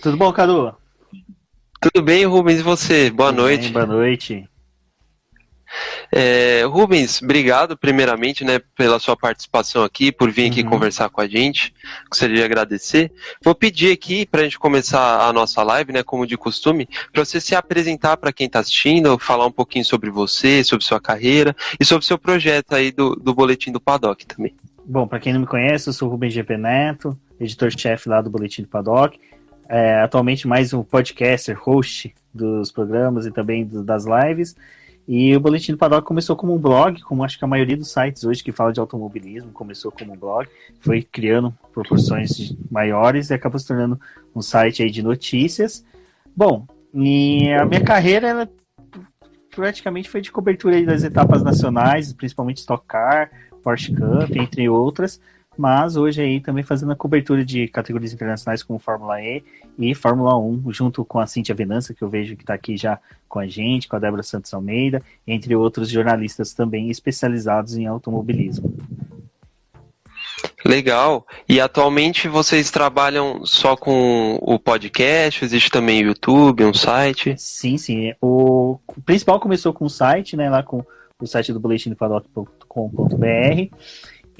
Tudo bom, Cadu? Tudo bem, Rubens, e você? Boa Tudo noite. bem, boa noite. Rubens, obrigado primeiramente, né, pela sua participação aqui, por vir aqui Uhum. conversar com a gente. Gostaria de agradecer. Vou pedir aqui para a gente começar a nossa live, né, como de costume, para você se apresentar para quem está assistindo, falar um pouquinho sobre você, sobre sua carreira e sobre seu projeto aí do Boletim do Paddock também. Bom, para quem não me conhece, eu sou o Rubens GP Neto, editor-chefe lá do Boletim do Paddock. Atualmente mais um podcaster, host dos programas e também das lives. E o Boletim do Paddock começou como um blog, como acho que a maioria dos sites hoje que fala de automobilismo começou como um blog, foi criando proporções maiores e acabou se tornando um site aí de notícias. Bom, e a minha carreira ela praticamente foi de cobertura aí das etapas nacionais, principalmente Stock Car, Porsche Cup, entre outras, mas hoje aí também fazendo a cobertura de categorias internacionais como Fórmula E e Fórmula 1, junto com a Cíntia Venâncio, que eu vejo que está aqui já com a gente, com a Débora Santos Almeida, entre outros jornalistas também especializados em automobilismo. Legal. E atualmente vocês trabalham só com o podcast? Existe também o YouTube, um site? Sim. O principal começou com o site, né, lá com o site do boletimdopaddock.com.br.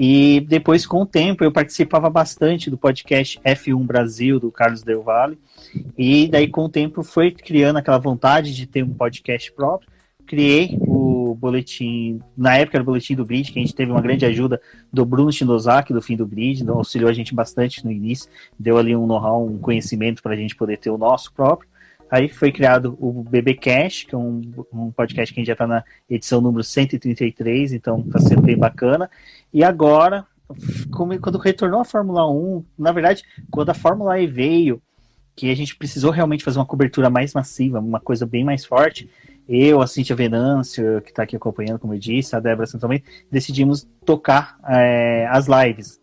E depois, com o tempo, eu participava bastante do podcast F1 Brasil, do Carlos Del Valle. E daí, com o tempo, foi criando aquela vontade de ter um podcast próprio. Criei o boletim, na época era o Boletim do Grid, que a gente teve uma grande ajuda do Bruno Shinozaki, do Fim do Grid, então auxiliou a gente bastante no início, deu ali um know-how, um conhecimento para a gente poder ter o nosso próprio. Aí foi criado o BBcast, que é um podcast que a gente já está na edição número 133, então está sendo bem bacana. E agora, quando retornou a Fórmula 1, na verdade, quando a Fórmula E veio, que a gente precisou realmente fazer uma cobertura mais massiva, uma coisa bem mais forte, eu, a Cíntia Venâncio, que está aqui acompanhando, como eu disse, a Débora Santos também, decidimos tocar as lives,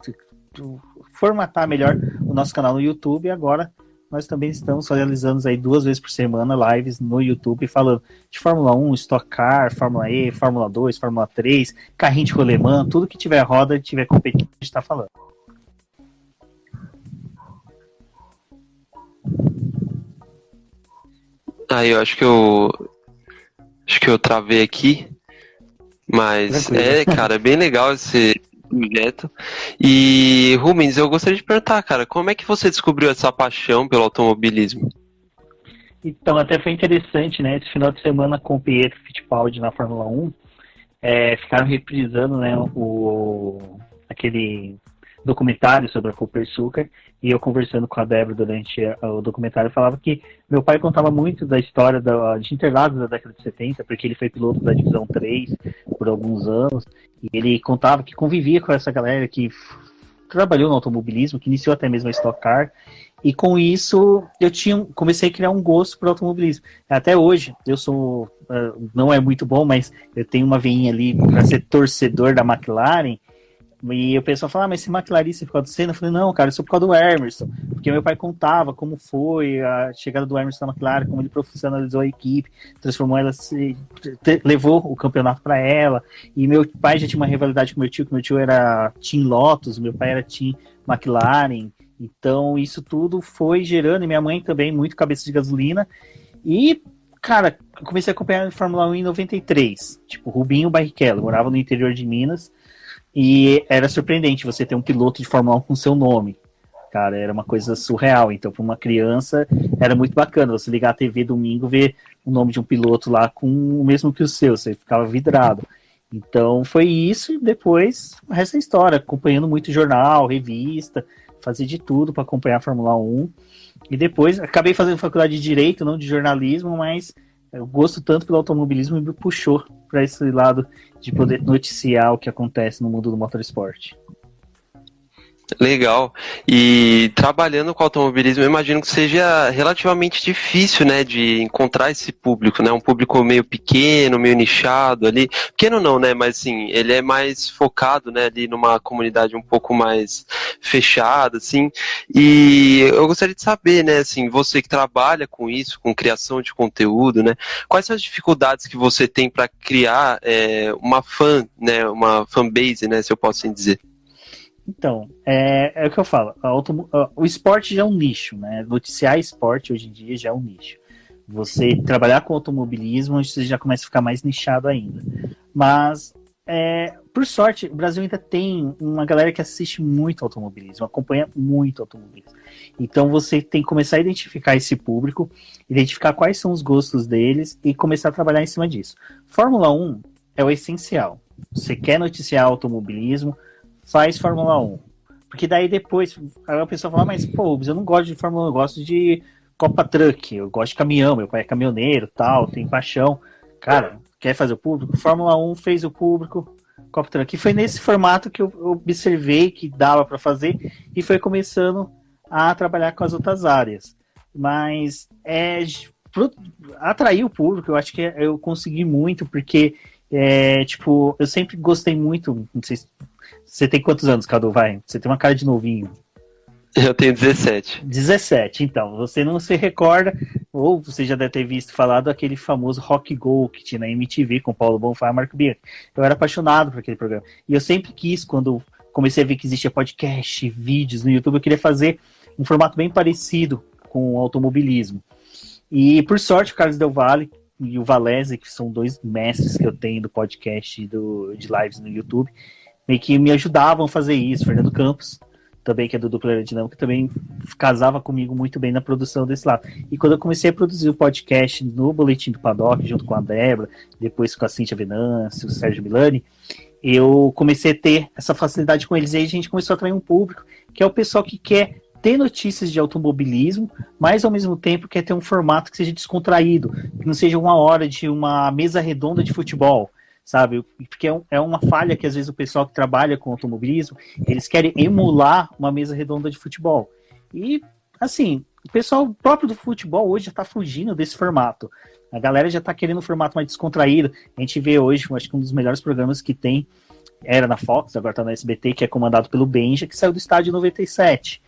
formatar melhor o nosso canal no YouTube, e agora nós também estamos realizando aí 2 vezes por semana lives no YouTube falando de Fórmula 1, Stock Car, Fórmula E, Fórmula 2, Fórmula 3, carrinho de rolemã, tudo que tiver roda, tiver competição, a gente está falando. Aí eu acho que eu travei aqui, mas cara, é bem legal esse projeto. E Rubens, eu gostaria de perguntar, cara, como é que você descobriu essa paixão pelo automobilismo? Então, até foi interessante, né? Esse final de semana com o Pietro Fittipaldi na Fórmula 1, ficaram reprisando, né, aquele documentário sobre a Copersucar, e eu conversando com a Débora durante o documentário, falava que meu pai contava muito da história de Interlagos da década de 70, porque ele foi piloto da Divisão 3 por alguns anos, e ele contava que convivia com essa galera que trabalhou no automobilismo, que iniciou até mesmo a Stock Car, e com isso eu comecei a criar um gosto por automobilismo. Até hoje, eu sou, não é muito bom, mas eu tenho uma veinha ali para ser torcedor da McLaren. E o pessoal fala, mas esse McLaren você ficou do Senna? Eu falei, não, cara, isso é por causa do Emerson, porque meu pai contava como foi a chegada do Emerson na McLaren, como ele profissionalizou a equipe, transformou ela, levou o campeonato para ela, e meu pai já tinha uma rivalidade com meu tio, que meu tio era Team Lotus, meu pai era Team McLaren, então isso tudo foi gerando, e minha mãe também, muito cabeça de gasolina, e, cara, eu comecei a acompanhar a Fórmula 1 em 93, tipo, Rubinho Barrichello, morava no interior de Minas, e era surpreendente você ter um piloto de Fórmula 1 com seu nome. Cara, era uma coisa surreal. Então, para uma criança, era muito bacana você ligar a TV domingo, ver o nome de um piloto lá com o mesmo que o seu. Você ficava vidrado. Então, foi isso. E depois, o resto é história. Acompanhando muito jornal, revista, fazia de tudo para acompanhar a Fórmula 1. E depois, acabei fazendo faculdade de Direito, não de jornalismo, mas eu gosto tanto pelo automobilismo e me puxou para esse lado de poder noticiar o que acontece no mundo do motorsport. Legal. E trabalhando com automobilismo, eu imagino que seja relativamente difícil, né, de encontrar esse público, né, um público meio pequeno, meio nichado ali. Pequeno não, né, mas assim, ele é mais focado, né, ali numa comunidade um pouco mais fechada, assim. E eu gostaria de saber, né, assim, você que trabalha com isso, com criação de conteúdo, né, quais são as dificuldades que você tem para criar uma fanbase, né, se eu posso assim dizer? Então, é o que eu falo. O esporte já é um nicho, né? Noticiar esporte hoje em dia já é um nicho. Você trabalhar com automobilismo, você já começa a ficar mais nichado ainda. Mas, por sorte, o Brasil ainda tem uma galera que assiste muito automobilismo, acompanha muito automobilismo. Então você tem que começar a identificar esse público, identificar quais são os gostos deles e começar a trabalhar em cima disso. Fórmula 1 é o essencial. Você quer noticiar automobilismo, faz Fórmula 1. Porque daí depois a pessoa fala, mas pô, eu não gosto de Fórmula 1, eu gosto de Copa Truck, eu gosto de caminhão, meu pai é caminhoneiro, tal, tem paixão. Cara, quer fazer o público? Fórmula 1 fez o público, Copa Truck. E foi nesse formato que eu observei que dava para fazer e foi começando a trabalhar com as outras áreas. Mas atrair o público, eu acho que eu consegui muito, porque tipo, eu sempre gostei muito, não sei se você tem quantos anos, Cadu? Vai, você tem uma cara de novinho. Eu tenho 17. 17, então, você não se recorda, ou você já deve ter visto falar daquele famoso Rock Go que tinha na MTV com Paulo Bonfá e Marco Bianchi. Eu era apaixonado por aquele programa. E eu sempre quis, quando comecei a ver que existia podcast, vídeos no YouTube, eu queria fazer um formato bem parecido com o automobilismo. E, por sorte, o Carlos Del Valle e o Valese, que são dois mestres que eu tenho do podcast e de lives no YouTube, meio que me ajudavam a fazer isso. Fernando Campos, também, que é do Dupla Aerodinâmica, também casava comigo muito bem na produção desse lado. E quando eu comecei a produzir o podcast no Boletim do Paddock, junto com a Débora, depois com a Cíntia Venâncio, o Sérgio Milani, eu comecei a ter essa facilidade com eles. E aí a gente começou a atrair um público, que é o pessoal que quer ter notícias de automobilismo, mas ao mesmo tempo quer ter um formato que seja descontraído, que não seja uma hora de uma mesa redonda de futebol, sabe? Porque é uma falha que às vezes o pessoal que trabalha com automobilismo, eles querem emular uma mesa redonda de futebol. E, assim, o pessoal próprio do futebol hoje já está fugindo desse formato. A galera já está querendo um formato mais descontraído. A gente vê hoje, acho que um dos melhores programas que tem, era na Fox, agora está na SBT, que é comandado pelo Benja, que saiu do Estádio 97.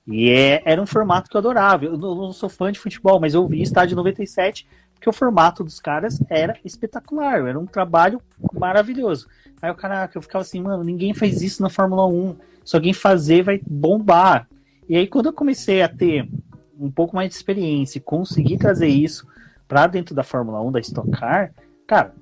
E era um formato que eu adorava. Eu não sou fã de futebol, mas eu vi Estádio 97 porque o formato dos caras era espetacular, era um trabalho maravilhoso. Aí eu ficava assim, mano, ninguém faz isso na Fórmula 1. Se alguém fazer, vai bombar. E aí quando eu comecei a ter um pouco mais de experiência e conseguir trazer isso para dentro da Fórmula 1, da Stock Car, cara,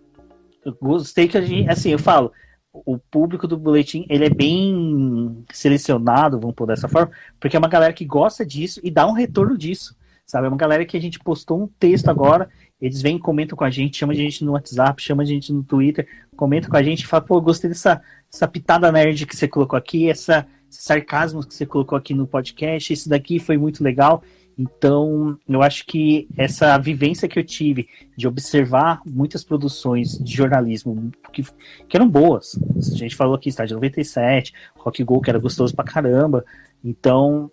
eu gostei que a gente, assim, eu falo, o público do boletim, ele é bem selecionado, vamos pôr dessa forma, porque é uma galera que gosta disso e dá um retorno disso, sabe? É uma galera que a gente postou um texto agora, eles vêm e comentam com a gente, chama a gente no WhatsApp, chama a gente no Twitter, comenta com a gente e fala, pô, gostei dessa pitada nerd que você colocou aqui, esse sarcasmo que você colocou aqui no podcast, isso daqui foi muito legal. Então, eu acho que essa vivência que eu tive de observar muitas produções de jornalismo que eram boas. A gente falou aqui, Estádio 97, Rock Go, que era gostoso pra caramba. Então,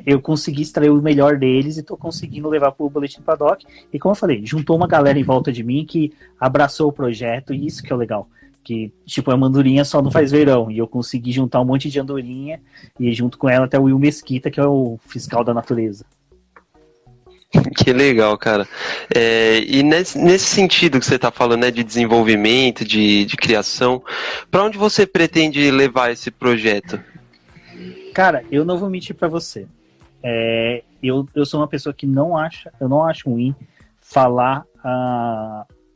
eu consegui extrair o melhor deles e tô conseguindo levar pro Boletim Paddock. E como eu falei, juntou uma galera em volta de mim que abraçou o projeto, e isso que é o legal. Que, tipo, a Mandurinha só não faz verão. E eu consegui juntar um monte de andorinha e junto com ela até o Will Mesquita, que é o fiscal da natureza. Que legal, cara. E nesse sentido que você está falando, né, de desenvolvimento, de criação, para onde você pretende levar esse projeto? Cara, eu não vou mentir para você. Eu sou uma pessoa que eu não acho ruim falar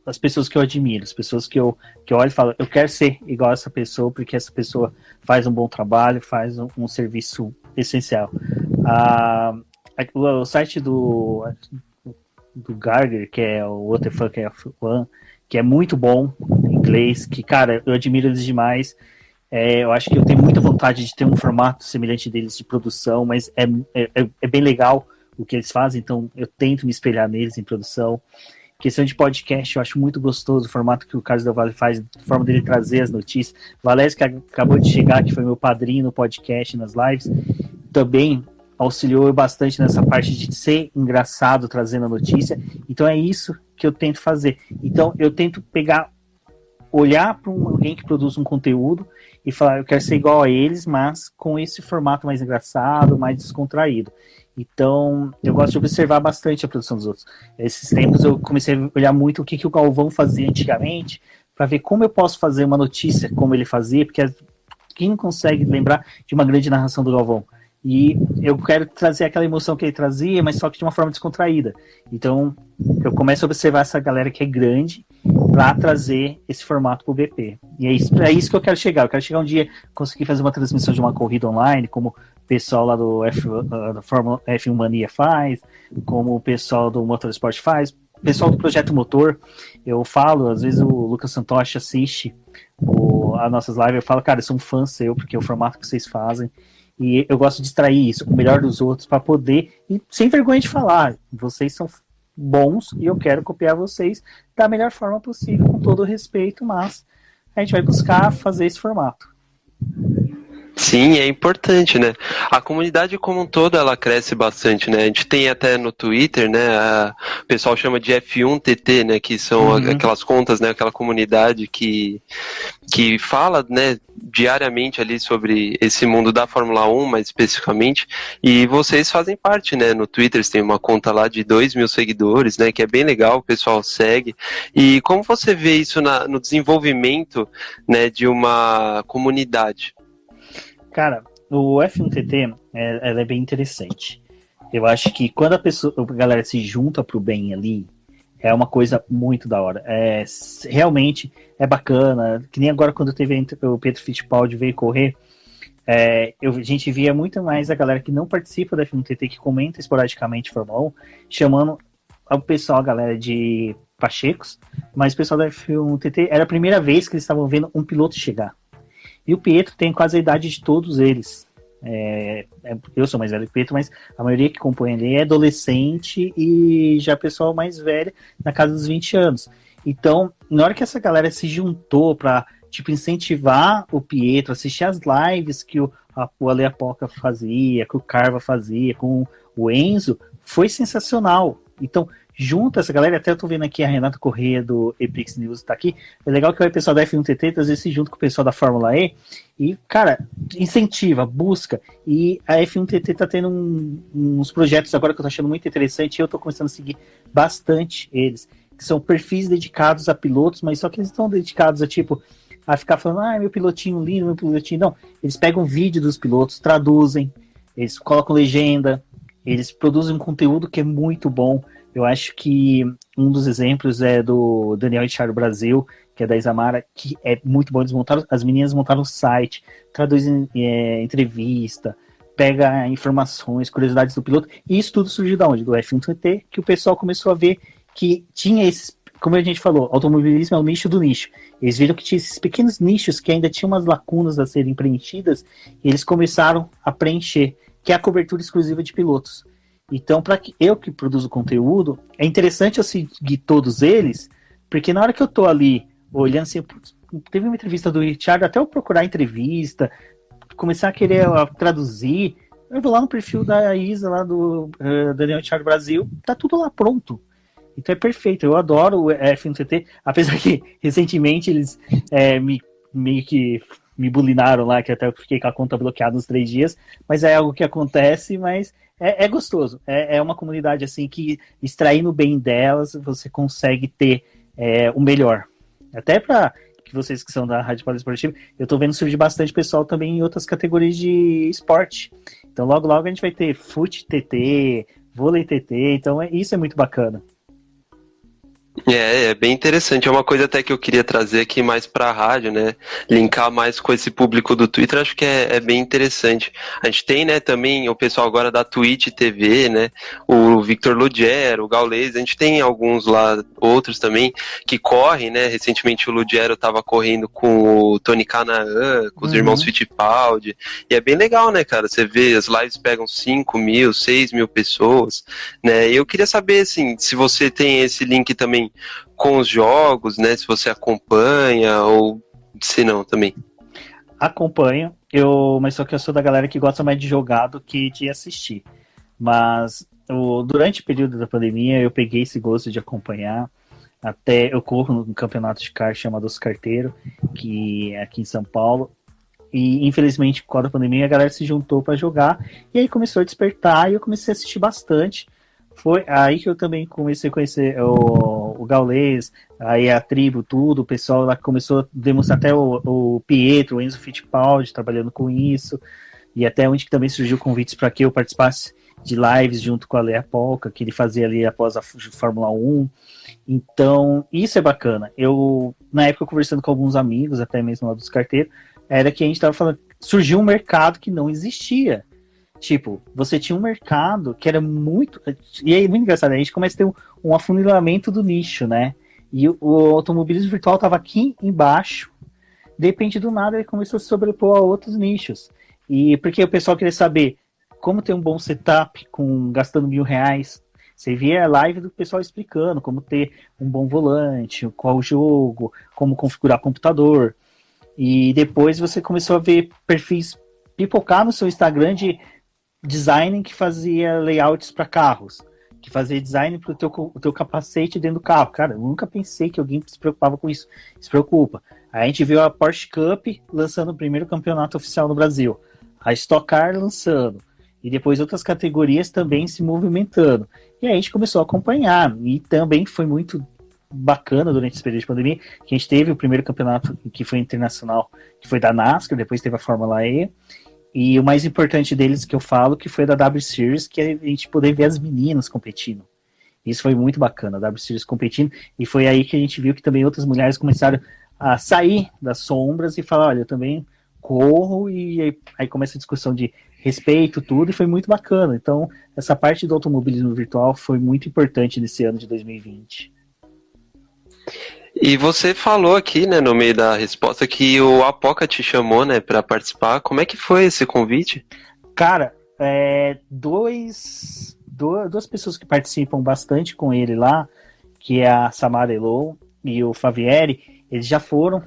as pessoas que eu admiro, as pessoas que eu olho e falo, eu quero ser igual a essa pessoa, porque essa pessoa faz um bom trabalho, faz um serviço essencial. O site do Geiger, que é o What the Fuck é F1, que é muito bom em inglês, que, cara, eu admiro eles demais. Eu acho que eu tenho muita vontade de ter um formato semelhante deles de produção, mas é bem legal o que eles fazem, então eu tento me espelhar neles em produção. Questão de podcast, eu acho muito gostoso o formato que o Carlos Del Valle faz, a forma dele trazer as notícias. Valério, que acabou de chegar, que foi meu padrinho no podcast, nas lives, também auxiliou bastante nessa parte de ser engraçado trazendo a notícia. Então é isso que eu tento fazer. Então eu tento olhar para alguém que produz um conteúdo e falar, eu quero ser igual a eles, mas com esse formato mais engraçado, mais descontraído. Então eu gosto de observar bastante a produção dos outros. Esses tempos eu comecei a olhar muito o que o Galvão fazia antigamente, para ver como eu posso fazer uma notícia como ele fazia, porque quem não consegue lembrar de uma grande narração do Galvão? E eu quero trazer aquela emoção que ele trazia, mas só que de uma forma descontraída. Então, eu começo a observar essa galera que é grande para trazer esse formato pro BP. E é isso que eu quero chegar. Eu quero chegar um dia, conseguir fazer uma transmissão de uma corrida online, como o pessoal lá do da Fórmula F1 Mania faz, como o pessoal do Motorsport faz, o pessoal do Projeto Motor. Eu falo, às vezes o Lucas Santoshi assiste as nossas lives, eu falo, cara, eu sou um fã seu, porque é o formato que vocês fazem. E eu gosto de extrair isso, o melhor dos outros, para poder, e sem vergonha de falar, vocês são bons e eu quero copiar vocês da melhor forma possível, com todo o respeito, mas a gente vai buscar fazer esse formato. Sim, é importante, né? A comunidade como um todo, ela cresce bastante, né? A gente tem até no Twitter, né? O pessoal chama de F1TT, né? Que são aquelas contas, né? Aquela comunidade que fala, né? Diariamente ali sobre esse mundo da Fórmula 1, mais especificamente. E vocês fazem parte, né? No Twitter, você tem uma conta lá de 2.000 seguidores, né? Que é bem legal, o pessoal segue. E como você vê isso no desenvolvimento, né? De uma comunidade? Cara, o F1TT ela é bem interessante. Eu acho que quando a galera se junta pro bem ali, é uma coisa muito da hora. Realmente é bacana. Que nem agora quando teve o Pedro Fittipaldi veio correr, a gente via muito mais a galera que não participa da F1TT, que comenta esporadicamente Fórmula 1, chamando o pessoal, a galera de Pachecos, mas o pessoal da F1TT era a primeira vez que eles estavam vendo um piloto chegar. E o Pietro tem quase a idade de todos eles. Eu sou mais velho que o Pietro, mas a maioria que compõe ali é adolescente e já pessoal mais velho, na casa dos 20 anos. Então, na hora que essa galera se juntou para incentivar o Pietro, assistir as lives que o Ale Apoca fazia, que o Carva fazia, com o Enzo, foi sensacional. Então, junta essa galera, até eu tô vendo aqui a Renata Corrêa do Epix News tá aqui, é legal que o pessoal da F1TT às vezes se junta com o pessoal da Fórmula E e, cara, incentiva, busca, e a F1TT tá tendo uns projetos agora que eu tô achando muito interessante e eu tô começando a seguir bastante eles, que são perfis dedicados a pilotos, mas só que eles estão dedicados a ficar falando, meu pilotinho lindo, meu pilotinho, não, eles pegam vídeo dos pilotos, traduzem, eles colocam legenda, eles produzem um conteúdo que é muito bom. Eu acho que um dos exemplos é do Daniel Ricciardo Brasil, que é da Isamara, que é muito bom. As meninas montaram o site, traduzem entrevista, pega informações, curiosidades do piloto, e isso tudo surgiu da onde? Do F1TT, que o pessoal começou a ver que tinha esses, como a gente falou, automobilismo é o nicho do nicho. Eles viram que tinha esses pequenos nichos que ainda tinham umas lacunas a serem preenchidas, e eles começaram a preencher, que é a cobertura exclusiva de pilotos. Então, para eu que produzo conteúdo, é interessante eu seguir todos eles, porque na hora que eu tô ali olhando assim, teve uma entrevista do Richard, até eu procurar a entrevista, começar a querer traduzir, eu vou lá no perfil da Isa, lá do Daniel Richard Brasil, tá tudo lá pronto. Então é perfeito, eu adoro o F1TT, apesar que recentemente eles meio que me bulinaram lá, que até eu fiquei com a conta bloqueada uns 3 dias, mas é algo que acontece, mas é gostoso. É uma comunidade assim que, extraindo o bem delas, você consegue ter o melhor. Até para que vocês que são da Rádio Poliesportiva, eu tô vendo surgir bastante pessoal também em outras categorias de esporte. Então logo a gente vai ter fute TT, vôlei TT, então isso é muito bacana. É bem interessante, é uma coisa até que eu queria trazer aqui mais para a rádio, né, linkar mais com esse público do Twitter, acho que é bem interessante. A gente tem, né, também o pessoal agora da Twitch TV, né, o Victor Lugero, o Gaules, a gente tem alguns lá, outros também, que correm, né, recentemente o Lugero estava correndo com o Tony Canaan, com os irmãos Fittipaldi, e é bem legal, né, cara, você vê, as lives pegam 5.000, 6.000 pessoas, né, e eu queria saber, assim, se você tem esse link também com os jogos, né? Se você acompanha ou se não também. Acompanho, mas só que eu sou da galera que gosta mais de jogar do que de assistir. Mas durante o período da pandemia eu peguei esse gosto de acompanhar. Até eu corro no campeonato de kart chamado Os Carteiros, que é aqui em São Paulo. E infelizmente, por causa da pandemia, a galera se juntou para jogar. E aí começou a despertar e eu comecei a assistir bastante. Foi aí que eu também comecei a conhecer o Gaules, aí a tribo, tudo, o pessoal lá começou a demonstrar até o Pietro, o Enzo Fittipaldi trabalhando com isso, e até onde que também surgiu convites para que eu participasse de lives junto com a Lea Polka, que ele fazia ali após a Fórmula 1. Então, isso é bacana. Eu, na época, conversando com alguns amigos, até mesmo lá dos carteiros, era que a gente estava falando, surgiu um mercado que não existia. Tipo, você tinha um mercado que era muito. E aí, muito engraçado, a gente começa a ter um afunilamento do nicho, né? E o automobilismo virtual estava aqui embaixo, de repente do nada ele começou a se sobrepor a outros nichos. E porque o pessoal queria saber como ter um bom setup gastando R$ 1.000. Você via a live do pessoal explicando como ter um bom volante, qual jogo, como configurar computador. E depois você começou a ver perfis pipocar no seu Instagram de design que fazia layouts para carros, que fazia design para o teu capacete dentro do carro. Cara, eu nunca pensei que alguém se preocupava com isso. Se preocupa. Aí a gente viu a Porsche Cup lançando o primeiro campeonato oficial no Brasil. A Stock Car lançando. E depois outras categorias também se movimentando. E aí a gente começou a acompanhar. E também foi muito bacana durante esse período de pandemia, que a gente teve o primeiro campeonato que foi internacional, que foi da NASCAR, depois teve a Fórmula E. E o mais importante deles que eu falo, que foi da W Series, que é a gente poder ver as meninas competindo. Isso foi muito bacana, a W Series competindo. E foi aí que a gente viu que também outras mulheres começaram a sair das sombras e falar, olha, eu também corro, e aí começa a discussão de respeito, tudo, e foi muito bacana. Então, essa parte do automobilismo virtual foi muito importante nesse ano de 2020. E você falou aqui, né, no meio da resposta, que o Apoca te chamou, né, para participar. Como é que foi esse convite? Cara, duas pessoas que participam bastante com ele lá, que é a Samara Elou e o Favieri, eles já foram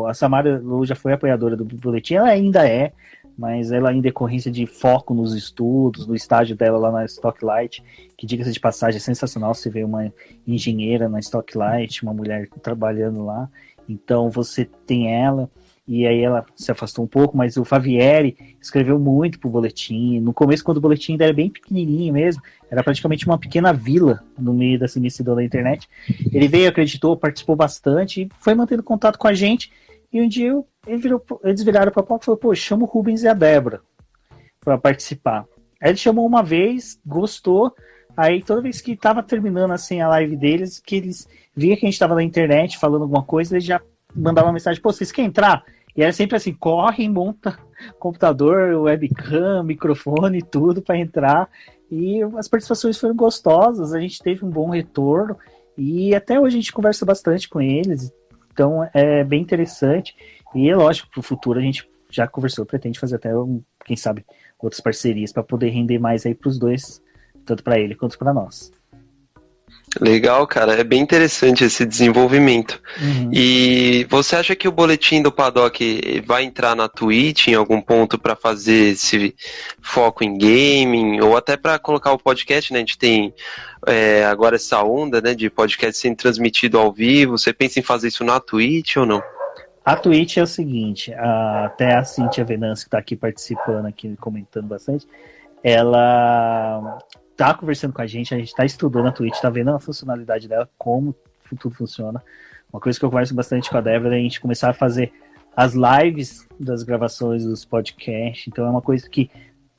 a Samara Elou já foi apoiadora do Boletim, ela ainda é, mas ela em decorrência de foco nos estudos, no estágio dela lá na Stocklight, que diga-se de passagem é sensacional você ver uma engenheira na Stocklight, uma mulher trabalhando lá, então você tem ela, e aí ela se afastou um pouco, mas o Favieri escreveu muito pro Boletim, no começo quando o Boletim ainda era bem pequenininho mesmo, era praticamente uma pequena vila no meio dessa imensidão da internet, ele veio, acreditou, participou bastante, e foi mantendo contato com a gente, e um dia eles viraram para a Paulo e falaram, pô, chama o Rubens e a Débora para participar. Aí ele chamou uma vez, gostou, aí toda vez que estava terminando assim a live deles, que eles viam que a gente estava na internet falando alguma coisa, eles já mandavam uma mensagem, pô, vocês querem entrar? E era sempre assim, corre, monta computador, webcam, microfone, tudo para entrar. E as participações foram gostosas, a gente teve um bom retorno, e até hoje a gente conversa bastante com eles, então é bem interessante. E é lógico, para o futuro a gente já conversou, pretende fazer até, quem sabe, outras parcerias para poder render mais aí para os dois, tanto para ele quanto para nós. Legal, cara, é bem interessante esse desenvolvimento. Uhum. E você acha que o Boletim do Paddock vai entrar na Twitch em algum ponto para fazer esse foco em gaming, ou até para colocar o podcast, né? A gente tem agora essa onda, né, de podcast sendo transmitido ao vivo. Você pensa em fazer isso na Twitch ou não? A Twitch é o seguinte, até a Cíntia Venâncio, que está aqui participando, aqui comentando bastante, ela tá conversando com a gente tá estudando a Twitch, tá vendo a funcionalidade dela, como tudo funciona. Uma coisa que eu converso bastante com a Débora é a gente começar a fazer as lives das gravações dos podcasts, então é uma coisa que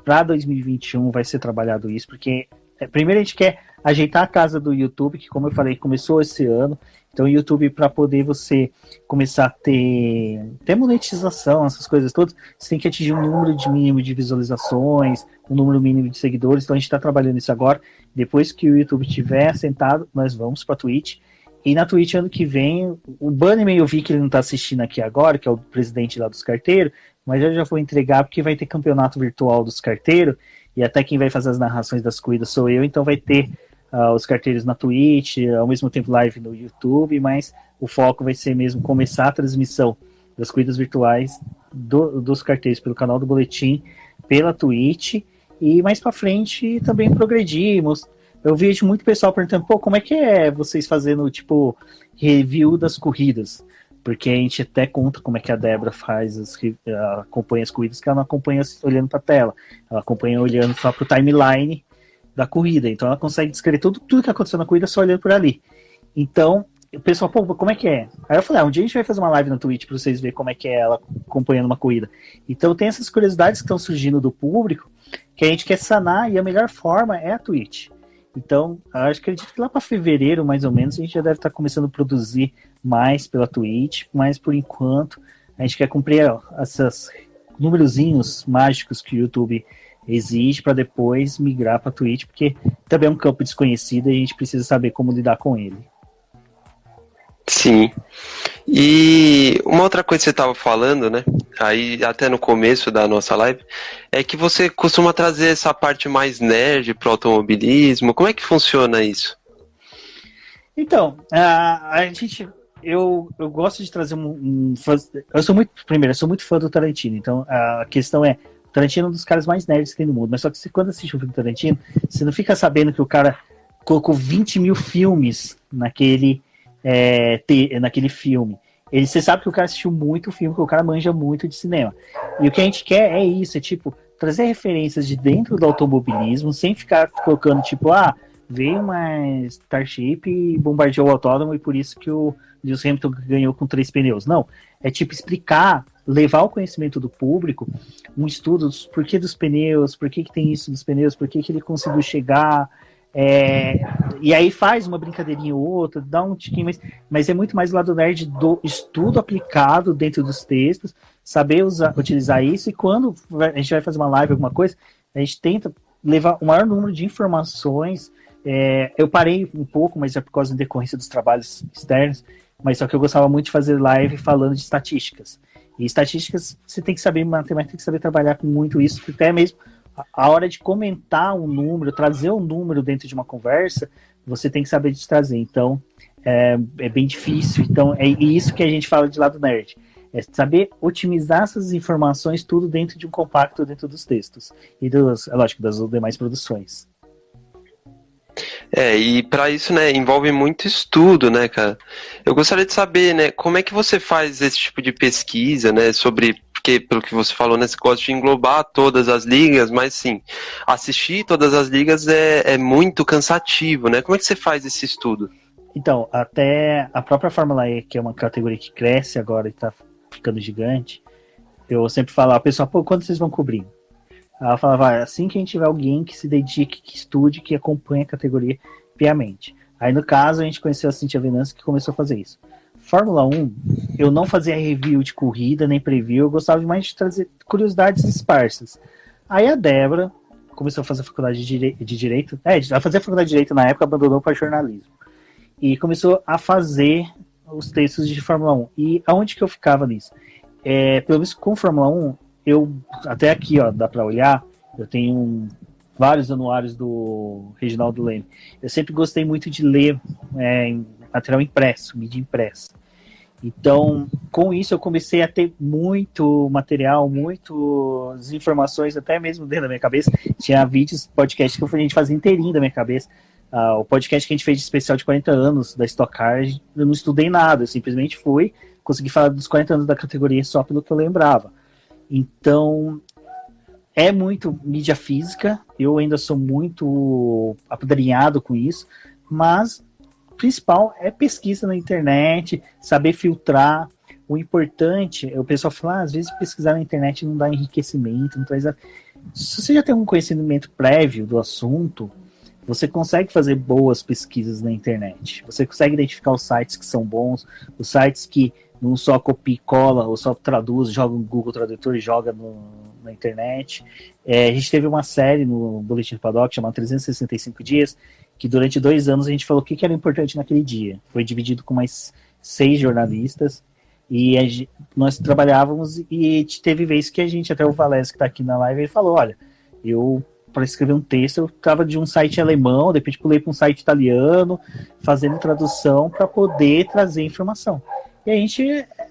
para 2021 vai ser trabalhado isso, porque primeiro a gente quer ajeitar a casa do YouTube, que como eu falei, começou esse ano, então o YouTube, para poder você começar a ter monetização, essas coisas todas, você tem que atingir um número mínimo de visualizações, um número mínimo de seguidores, então a gente está trabalhando isso agora. Depois que o YouTube estiver assentado, nós vamos para a Twitch. E na Twitch, ano que vem, o Bunnyman eu vi que ele não está assistindo aqui agora, que é o presidente lá dos carteiros, mas eu já vou entregar porque vai ter campeonato virtual dos carteiros, e até quem vai fazer as narrações das corridas sou eu, então vai ter os carteiros na Twitch, ao mesmo tempo live no YouTube, mas o foco vai ser mesmo começar a transmissão das corridas virtuais dos carteiros pelo canal do Boletim, pela Twitch, e mais para frente também progredimos. Eu vejo muito pessoal perguntando, pô, como é que é vocês fazendo, tipo, review das corridas? Porque a gente até conta como é que a Débora faz, acompanha as corridas, que ela não acompanha olhando para a tela, ela acompanha olhando só para o timeline da corrida. Então ela consegue descrever tudo que aconteceu na corrida só olhando por ali. Então, o pessoal, pô, como é que é? Aí eu falei, um dia a gente vai fazer uma live na Twitch pra vocês verem como é que é ela acompanhando uma corrida. Então tem essas curiosidades que estão surgindo do público que a gente quer sanar e a melhor forma é a Twitch. Então, eu acredito que lá para fevereiro, mais ou menos, a gente já deve estar começando a produzir mais pela Twitch, mas por enquanto a gente quer cumprir esses númerozinhos mágicos que o YouTube exige para depois migrar para a Twitch, porque também é um campo desconhecido e a gente precisa saber como lidar com ele. Sim. E uma outra coisa que você estava falando, né? Aí até no começo da nossa live, é que você costuma trazer essa parte mais nerd pro automobilismo. Como é que funciona isso? Então, eu gosto de trazer eu sou muito fã do Tarantino. Então a questão é, o Tarantino é um dos caras mais nerds que tem no mundo. Mas só que quando assiste um filme do Tarantino, você não fica sabendo que o cara colocou 20 mil filmes naquele filme. Você sabe que o cara assistiu muito filme, que o cara manja muito de cinema. E o que a gente quer é isso, é tipo, trazer referências de dentro do automobilismo, sem ficar colocando, tipo, veio uma Starship e bombardeou o autódromo e por isso que o Lewis Hamilton ganhou com 3 pneus. Não, é tipo explicar, levar ao conhecimento do público um estudo dos porquê dos pneus, por que tem isso dos pneus, por que ele conseguiu chegar. E aí faz uma brincadeirinha ou outra, dá um tiquinho, mas é muito mais o lado nerd do estudo aplicado dentro dos textos, saber utilizar isso, e quando a gente vai fazer uma live, alguma coisa, a gente tenta levar o maior número de informações. Eu parei um pouco, mas é por causa da decorrência dos trabalhos externos, mas só que eu gostava muito de fazer live falando de estatísticas. E estatísticas, você tem que saber matemática, tem que saber trabalhar com muito isso, porque até mesmo a hora de comentar um número, trazer um número dentro de uma conversa, você tem que saber de trazer. Então, é bem difícil. Então, é isso que a gente fala de lado nerd. É saber otimizar essas informações tudo dentro de um compacto, dentro dos textos. E, lógico, das demais produções. E para isso, né, envolve muito estudo, né, cara? Eu gostaria de saber, né, como é que você faz esse tipo de pesquisa, né, porque pelo que você falou, né, você gosta de englobar todas as ligas, mas sim, assistir todas as ligas é muito cansativo, né? Como é que você faz esse estudo? Então, até a própria Fórmula E, que é uma categoria que cresce agora e tá ficando gigante, eu sempre falava, pessoal, quando vocês vão cobrir? Ela falava, assim que a gente tiver alguém que se dedique, que estude, que acompanhe a categoria piamente. Aí, no caso, a gente conheceu a Cíntia Venâncio, que começou a fazer isso. Fórmula 1, eu não fazia review de corrida, nem preview, eu gostava mais de trazer curiosidades esparsas. Aí a Débora começou a fazer a faculdade de Direito, ela fazia a faculdade de Direito na época, abandonou para jornalismo. E começou a fazer os textos de Fórmula 1. E aonde que eu ficava nisso? Pelo menos com Fórmula 1, até aqui, ó, dá para olhar, eu tenho vários anuários do Reginaldo Leme. Eu sempre gostei muito de ler material impresso, mídia impressa. Então, com isso, eu comecei a ter muito material, muitas informações, até mesmo dentro da minha cabeça. Tinha vídeos, podcasts que a gente fazia inteirinho da minha cabeça. O podcast que a gente fez de especial de 40 anos da Stock Car, eu não estudei nada, eu simplesmente consegui falar dos 40 anos da categoria só pelo que eu lembrava. Então, é muito mídia física, eu ainda sou muito apadrinhado com isso, mas o principal é pesquisa na internet, saber filtrar. O importante, o pessoal fala, às vezes pesquisar na internet não dá enriquecimento, não traz. Se você já tem um conhecimento prévio do assunto, você consegue fazer boas pesquisas na internet. Você consegue identificar os sites que são bons, os sites que não só copia e cola, ou só traduz, joga no Google Tradutor e joga na internet. A gente teve uma série no Boletim do Paddock chamada 365 Dias, que durante 2 anos a gente falou o que era importante naquele dia. Foi dividido com mais 6 jornalistas, e nós trabalhávamos, e teve vezes que a gente, até o Valés que está aqui na live, ele falou, olha, para escrever um texto, eu estava de um site alemão, de repente pulei para um site italiano, fazendo tradução para poder trazer informação. E a gente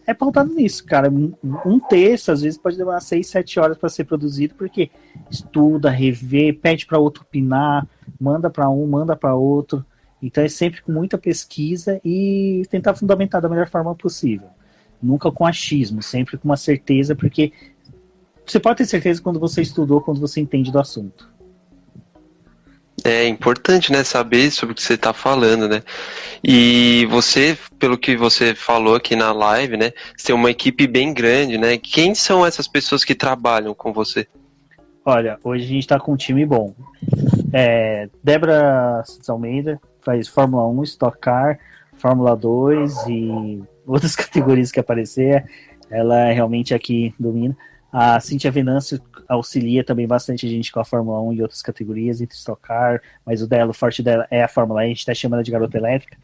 é pautado nisso, cara. Um texto, às vezes, pode demorar 6, 7 horas para ser produzido, porque estuda, revê, pede para outro opinar, manda para um, manda para outro. Então é sempre com muita pesquisa e tentar fundamentar da melhor forma possível. Nunca com achismo, sempre com uma certeza, porque você pode ter certeza quando você estudou, quando você entende do assunto. É importante, né, saber sobre o que você está falando, né? E você, pelo que você falou aqui na live, né, você tem uma equipe bem grande, né? Quem são essas pessoas que trabalham com você? Olha, hoje a gente está com um time bom. Débora Almeida faz Fórmula 1, Stock Car, Fórmula 2 e outras categorias que aparecer. Ela realmente aqui domina. A Cíntia Venâncio auxilia também bastante a gente com a Fórmula 1 e outras categorias, entre Stock Car, mas o forte dela é a Fórmula E, a gente está chamando ela de garota elétrica,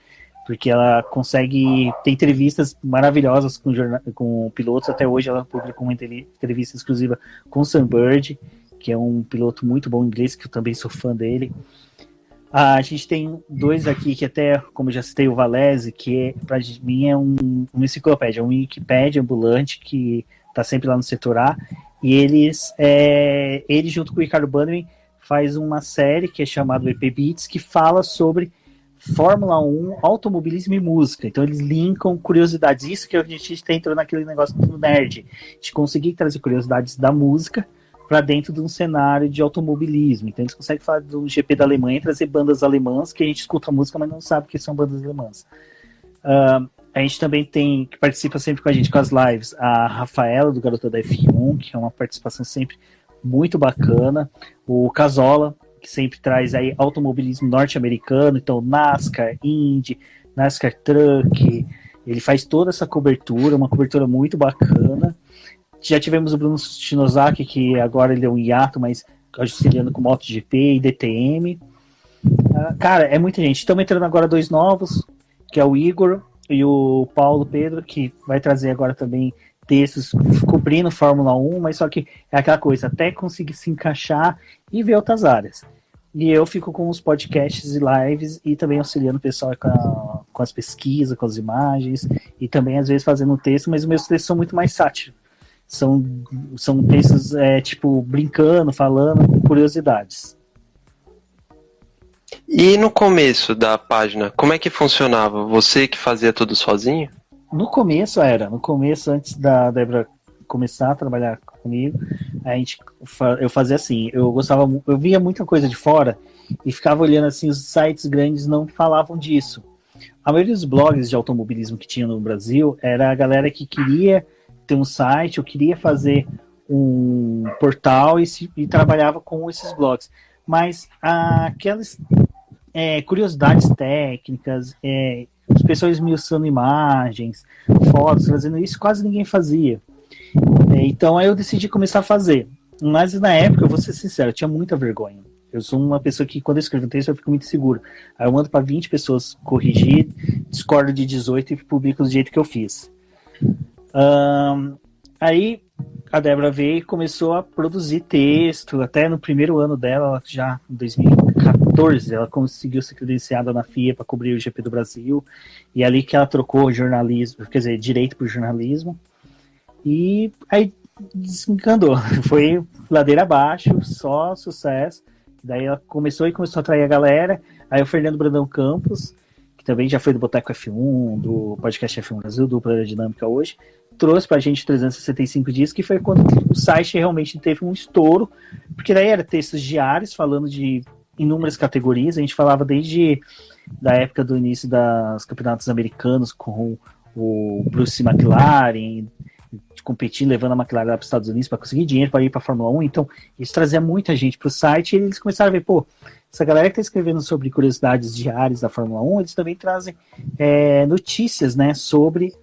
porque ela consegue ter entrevistas maravilhosas com pilotos. Até hoje ela publicou uma entrevista exclusiva com o Sam Bird, que é um piloto muito bom em inglês, que eu também sou fã dele. A gente tem dois aqui que até, como eu já citei, o Valese, que para mim é uma enciclopédia, um Wikipédia ambulante que está sempre lá no setor A, e ele junto com o Ricardo Bannerman faz uma série que é chamada EP Beats, que fala sobre Fórmula 1, automobilismo e música. Então eles linkam curiosidades, isso que a gente está entrando naquele negócio do nerd, de conseguir trazer curiosidades da música para dentro de um cenário de automobilismo. Então eles conseguem falar do GP da Alemanha e trazer bandas alemãs, que a gente escuta a música, mas não sabe que são bandas alemãs. A gente também tem, que participa sempre com a gente com as lives, a Rafaela, do Garota da F1, que é uma participação sempre muito bacana. O Casola, que sempre traz aí automobilismo norte-americano, então NASCAR, Indy, NASCAR Truck, ele faz toda essa cobertura, uma cobertura muito bacana. Já tivemos o Bruno Shinozaki, que agora ele é um hiato, mas auxiliando com MotoGP e DTM. Cara, é muita gente. Estamos entrando agora dois novos, que é o Igor e o Paulo Pedro, que vai trazer agora também textos cobrindo Fórmula 1, mas só que é aquela coisa, até conseguir se encaixar e ver outras áreas. E eu fico com os podcasts e lives e também auxiliando o pessoal com as pesquisas, com as imagens, e também às vezes fazendo texto, mas os meus textos são muito mais sátiros. São textos, tipo, brincando, falando, curiosidades. E no começo da página, como é que funcionava? Você que fazia tudo sozinho? No começo, antes da Débora começar a trabalhar comigo, eu fazia assim, eu via muita coisa de fora e ficava olhando assim, os sites grandes não falavam disso. A maioria dos blogs de automobilismo que tinha no Brasil era a galera que queria ter um site, eu queria fazer um portal e trabalhava com esses blogs. Mas aquelas curiosidades técnicas, as pessoas esmiuçando imagens, fotos, fazendo isso, quase ninguém fazia. Então aí eu decidi começar a fazer. Mas na época, eu vou ser sincero, eu tinha muita vergonha. Eu sou uma pessoa que, quando eu escrevo um texto, eu fico muito seguro. Aí eu mando para 20 pessoas corrigir, discordo de 18 e publico do jeito que eu fiz. Aí a Débora veio e começou a produzir texto. Até no primeiro ano dela, já em 2014, ela conseguiu ser credenciada na FIA para cobrir o GP do Brasil. E ali que ela trocou jornalismo, quer dizer, direito para o jornalismo. E aí desencanou. Foi ladeira abaixo, só sucesso. Daí ela começou a atrair a galera. Aí o Fernando Brandão Campos, que também já foi do Boteco F1, do podcast F1 Brasil, dupla aerodinâmica hoje, trouxe pra gente 365 dias, que foi quando o site realmente teve um estouro, porque daí era textos diários falando de inúmeras categorias. A gente falava desde da época do início dos campeonatos americanos com o Bruce McLaren competindo, levando a McLaren lá para os Estados Unidos para conseguir dinheiro para ir para a Fórmula 1. Então isso trazia muita gente para o site, e eles começaram a ver, essa galera que está escrevendo sobre curiosidades diárias da Fórmula 1, eles também trazem notícias, né, sobre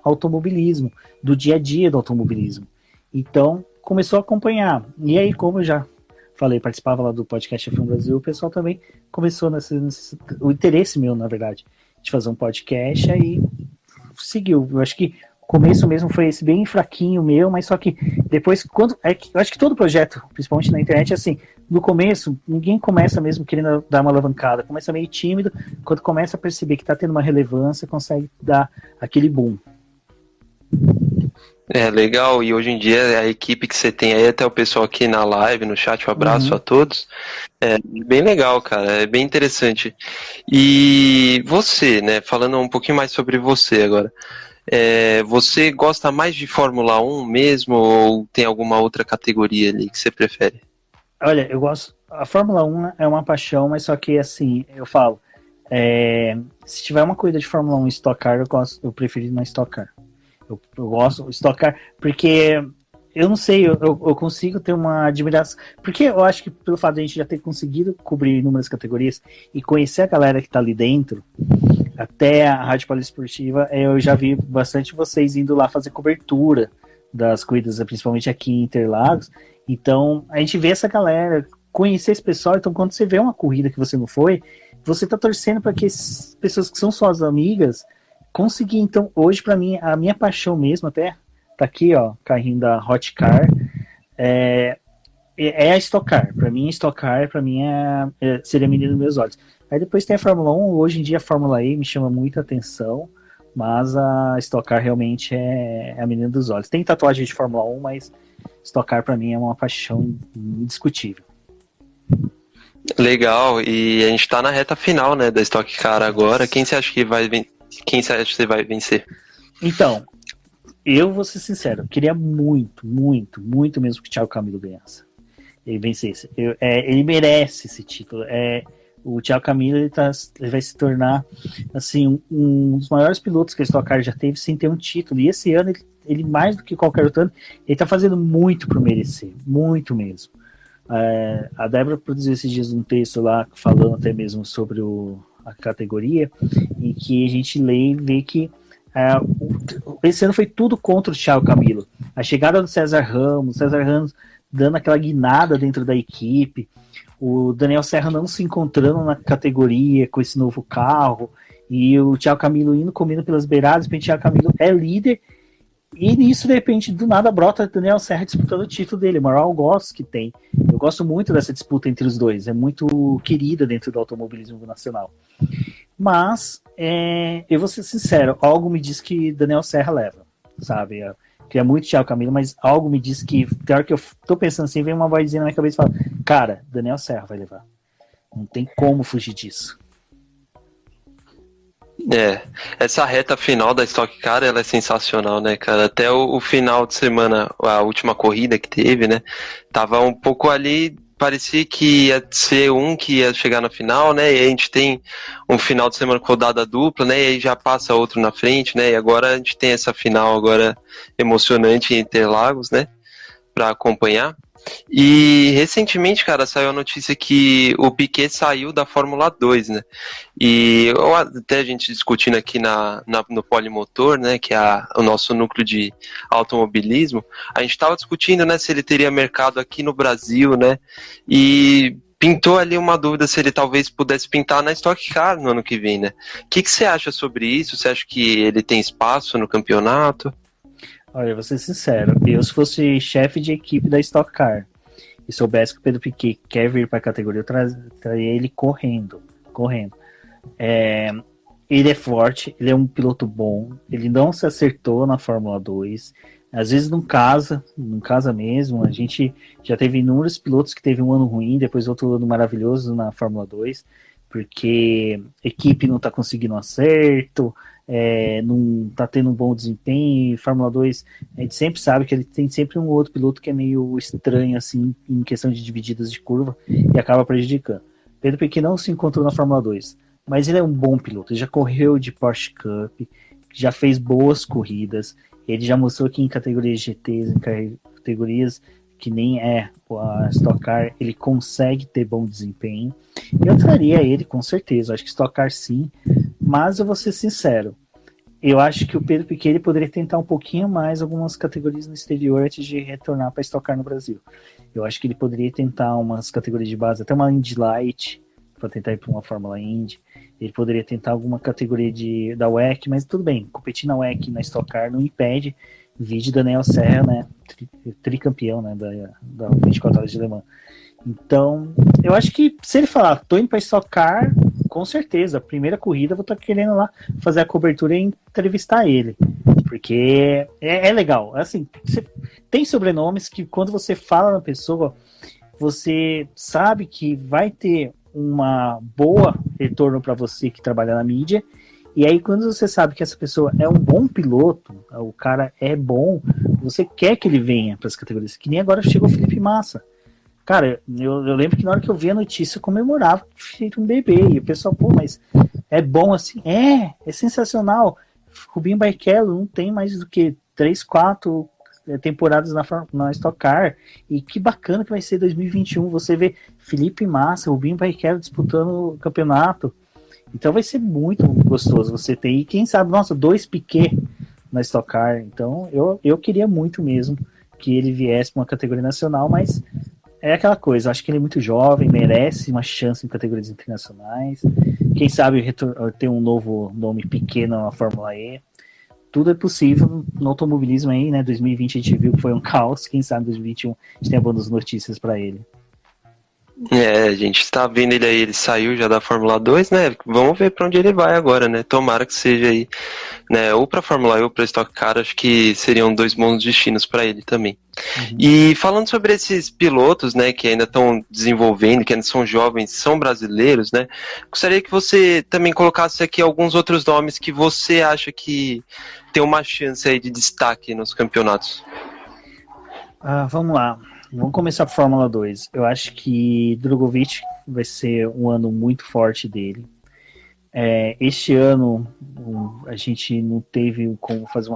automobilismo, do dia a dia do automobilismo. Então, começou a acompanhar. E aí, como eu já falei, participava lá do podcast F1 Brasil, o pessoal também começou o interesse meu, na verdade, de fazer um podcast, aí seguiu. Eu acho que o começo mesmo foi esse bem fraquinho meu, mas só que depois, eu acho que todo projeto, principalmente na internet, é assim, no começo, ninguém começa mesmo querendo dar uma alavancada, começa meio tímido, quando começa a perceber que está tendo uma relevância, consegue dar aquele boom. Legal, e hoje em dia a equipe que você tem aí, até o pessoal aqui na live, no chat, um abraço a todos, é bem legal, cara, é bem interessante. E você, né, falando um pouquinho mais sobre você agora, você gosta mais de Fórmula 1 mesmo, ou tem alguma outra categoria ali que você prefere? Olha, eu gosto. A Fórmula 1 é uma paixão, mas só que assim, eu falo. Se tiver uma corrida de Fórmula 1 Stock Car, eu prefiro ir na Stock Car. Eu gosto do Stock Car, porque eu não sei, eu consigo ter uma admiração. Porque eu acho que pelo fato de a gente já ter conseguido cobrir inúmeras categorias e conhecer a galera que tá ali dentro, até a Rádio Poliesportiva, eu já vi bastante vocês indo lá fazer cobertura das corridas, principalmente aqui em Interlagos. Então, a gente vê essa galera, conhecer esse pessoal. Então, quando você vê uma corrida que você não foi, você tá torcendo para que as pessoas que são suas amigas conseguir. Então, hoje, para mim, a minha paixão mesmo, até tá aqui, ó, carrinho da Hot Car, é a Stock Car. Para mim, Stock Car, para mim, seria a menina dos meus olhos. Aí depois tem a Fórmula 1, hoje em dia a Fórmula E me chama muita atenção, mas a Stock Car realmente é a menina dos olhos. Tem tatuagem de Fórmula 1, mas Stock Car para mim é uma paixão indiscutível. Legal, e a gente tá na reta final, né, da Stock Car agora. Quem você acha que vai vencer? Então, eu vou ser sincero, eu queria muito, muito, muito mesmo que o Thiago Camilo ganhasse. Ele vencesse. Ele merece esse título. O Thiago Camilo ele vai se tornar assim, um dos maiores pilotos que a Stock Car já teve sem ter um título. E esse ano, ele mais do que qualquer outro ano, ele tá fazendo muito para merecer. Muito mesmo. A Débora produziu esses dias um texto lá falando até mesmo sobre a categoria, em que a gente lê e vê que esse ano foi tudo contra o Thiago Camilo. A chegada do César Ramos dando aquela guinada dentro da equipe, o Daniel Serra não se encontrando na categoria com esse novo carro, e o Thiago Camilo comendo pelas beiradas, o Thiago Camilo é líder, e nisso, de repente, do nada brota Daniel Serra disputando o título dele, o maior algoz que tem. Eu gosto muito dessa disputa entre os dois, é muito querida dentro do automobilismo nacional. Mas, eu vou ser sincero, algo me diz que Daniel Serra leva, sabe? Eu queria muito Thiago Camilo, mas algo me diz que, tem hora que eu tô pensando assim, vem uma vozinha na minha cabeça e fala, cara, Daniel Serra vai levar. Não tem como fugir disso. Essa reta final da Stock Car, ela é sensacional, né, cara? Até o final de semana, a última corrida que teve, né, tava um pouco ali, parecia que ia ser um que ia chegar na final, né, e a gente tem um final de semana com rodada dupla, né, e aí já passa outro na frente, né, e agora a gente tem essa final agora emocionante em Interlagos, né, pra acompanhar. E recentemente, cara, saiu a notícia que o Piquet saiu da Fórmula 2, né? E até a gente discutindo aqui no Polimotor, né, que é o nosso núcleo de automobilismo, a gente estava discutindo, né, se ele teria mercado aqui no Brasil, né? E pintou ali uma dúvida se ele talvez pudesse pintar na Stock Car no ano que vem, né? O que você acha sobre isso? Você acha que ele tem espaço no campeonato? Olha, vou ser sincero, eu se fosse chefe de equipe da Stock Car e soubesse que o Pedro Piquet quer vir para a categoria, eu traria ele correndo. Ele é forte, ele é um piloto bom, ele não se acertou na Fórmula 2, às vezes não casa mesmo. A gente já teve inúmeros pilotos que teve um ano ruim, depois outro ano maravilhoso na Fórmula 2, porque a equipe não está conseguindo um acerto, não está tendo um bom desempenho. Fórmula 2, a gente sempre sabe que ele tem sempre um outro piloto que é meio estranho assim, em questão de divididas de curva, e acaba prejudicando. Pedro Piquet não se encontrou na Fórmula 2, mas ele é um bom piloto, ele já correu de Porsche Cup, já fez boas corridas, ele já mostrou que em categorias GTs, em categorias que nem a Stock Car, ele consegue ter bom desempenho. Eu traria ele com certeza, acho que Stock Car sim, mas eu vou ser sincero, eu acho que o Pedro Piquet ele poderia tentar um pouquinho mais algumas categorias no exterior antes de retornar para Stock Car no Brasil. Eu acho que ele poderia tentar umas categorias de base, até uma Indy Light, para tentar ir para uma Fórmula Indy. Ele poderia tentar alguma categoria da WEC, mas tudo bem, competir na WEC e na Stock Car não impede. Vídeo Daniel Serra, né, tricampeão, né, da 24 horas de Le Mans. Então, eu acho que se ele falar, tô indo para Stock Car, com certeza, a primeira corrida eu vou estar querendo lá fazer a cobertura e entrevistar ele, porque é legal. Assim, tem sobrenomes que quando você fala na pessoa, você sabe que vai ter uma boa retorno para você que trabalha na mídia, e aí quando você sabe que essa pessoa é um bom piloto, o cara é bom, você quer que ele venha para as categorias, que nem agora chegou o Felipe Massa. Cara, eu lembro que na hora que eu vi a notícia eu comemorava feito um bebê. E o pessoal, pô, mas é bom assim? É sensacional. Rubinho Barrichello não tem mais do que 3, 4 temporadas na Stock Car. E que bacana que vai ser 2021. Você vê Felipe Massa, Rubinho Barrichello disputando o campeonato. Então vai ser muito gostoso você ter. E quem sabe, nossa, 2 Piquet na Stock Car. Então eu queria muito mesmo que ele viesse para uma categoria nacional, mas é aquela coisa, acho que ele é muito jovem, merece uma chance em categorias internacionais. Quem sabe ter um novo nome pequeno na Fórmula E. Tudo é possível no automobilismo aí, né? 2020 a gente viu que foi um caos. Quem sabe 2021 a gente tem boas notícias para ele. A gente está vendo ele aí, ele saiu já da Fórmula 2, né? Vamos ver para onde ele vai agora, né? Tomara que seja aí, né? Ou para Fórmula E ou para Stock Car, acho que seriam 2 bons destinos para ele também. Uhum. E falando sobre esses pilotos, né, que ainda estão desenvolvendo, que ainda são jovens, são brasileiros, né? Gostaria que você também colocasse aqui alguns outros nomes que você acha que tem uma chance aí de destaque nos campeonatos. Vamos lá. Vamos começar por Fórmula 2. Eu acho que Drogovic vai ser um ano muito forte dele. Este ano a gente não teve como fazer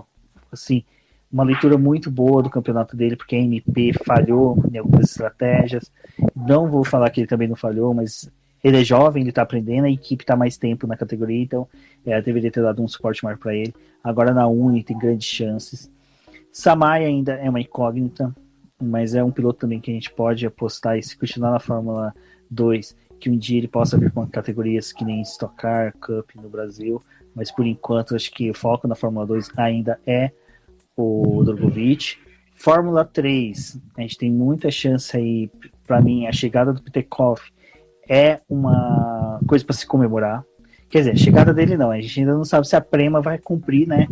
uma leitura muito boa do campeonato dele, porque a MP falhou em algumas estratégias. Não vou falar que ele também não falhou, mas ele é jovem, ele está aprendendo, a equipe está mais tempo na categoria, então deveria ter dado um suporte maior para ele. Agora na Uni tem grandes chances. Samaia ainda é uma incógnita, mas é um piloto também que a gente pode apostar, e se continuar na Fórmula 2, que um dia ele possa vir com categorias que nem Stock Car, Cup no Brasil, mas por enquanto acho que o foco na Fórmula 2 ainda é o Drogovic. Fórmula 3, a gente tem muita chance aí, para mim, a chegada do Petekov é uma coisa para se comemorar. Quer dizer, a chegada dele não, a gente ainda não sabe se a Prema vai cumprir, né,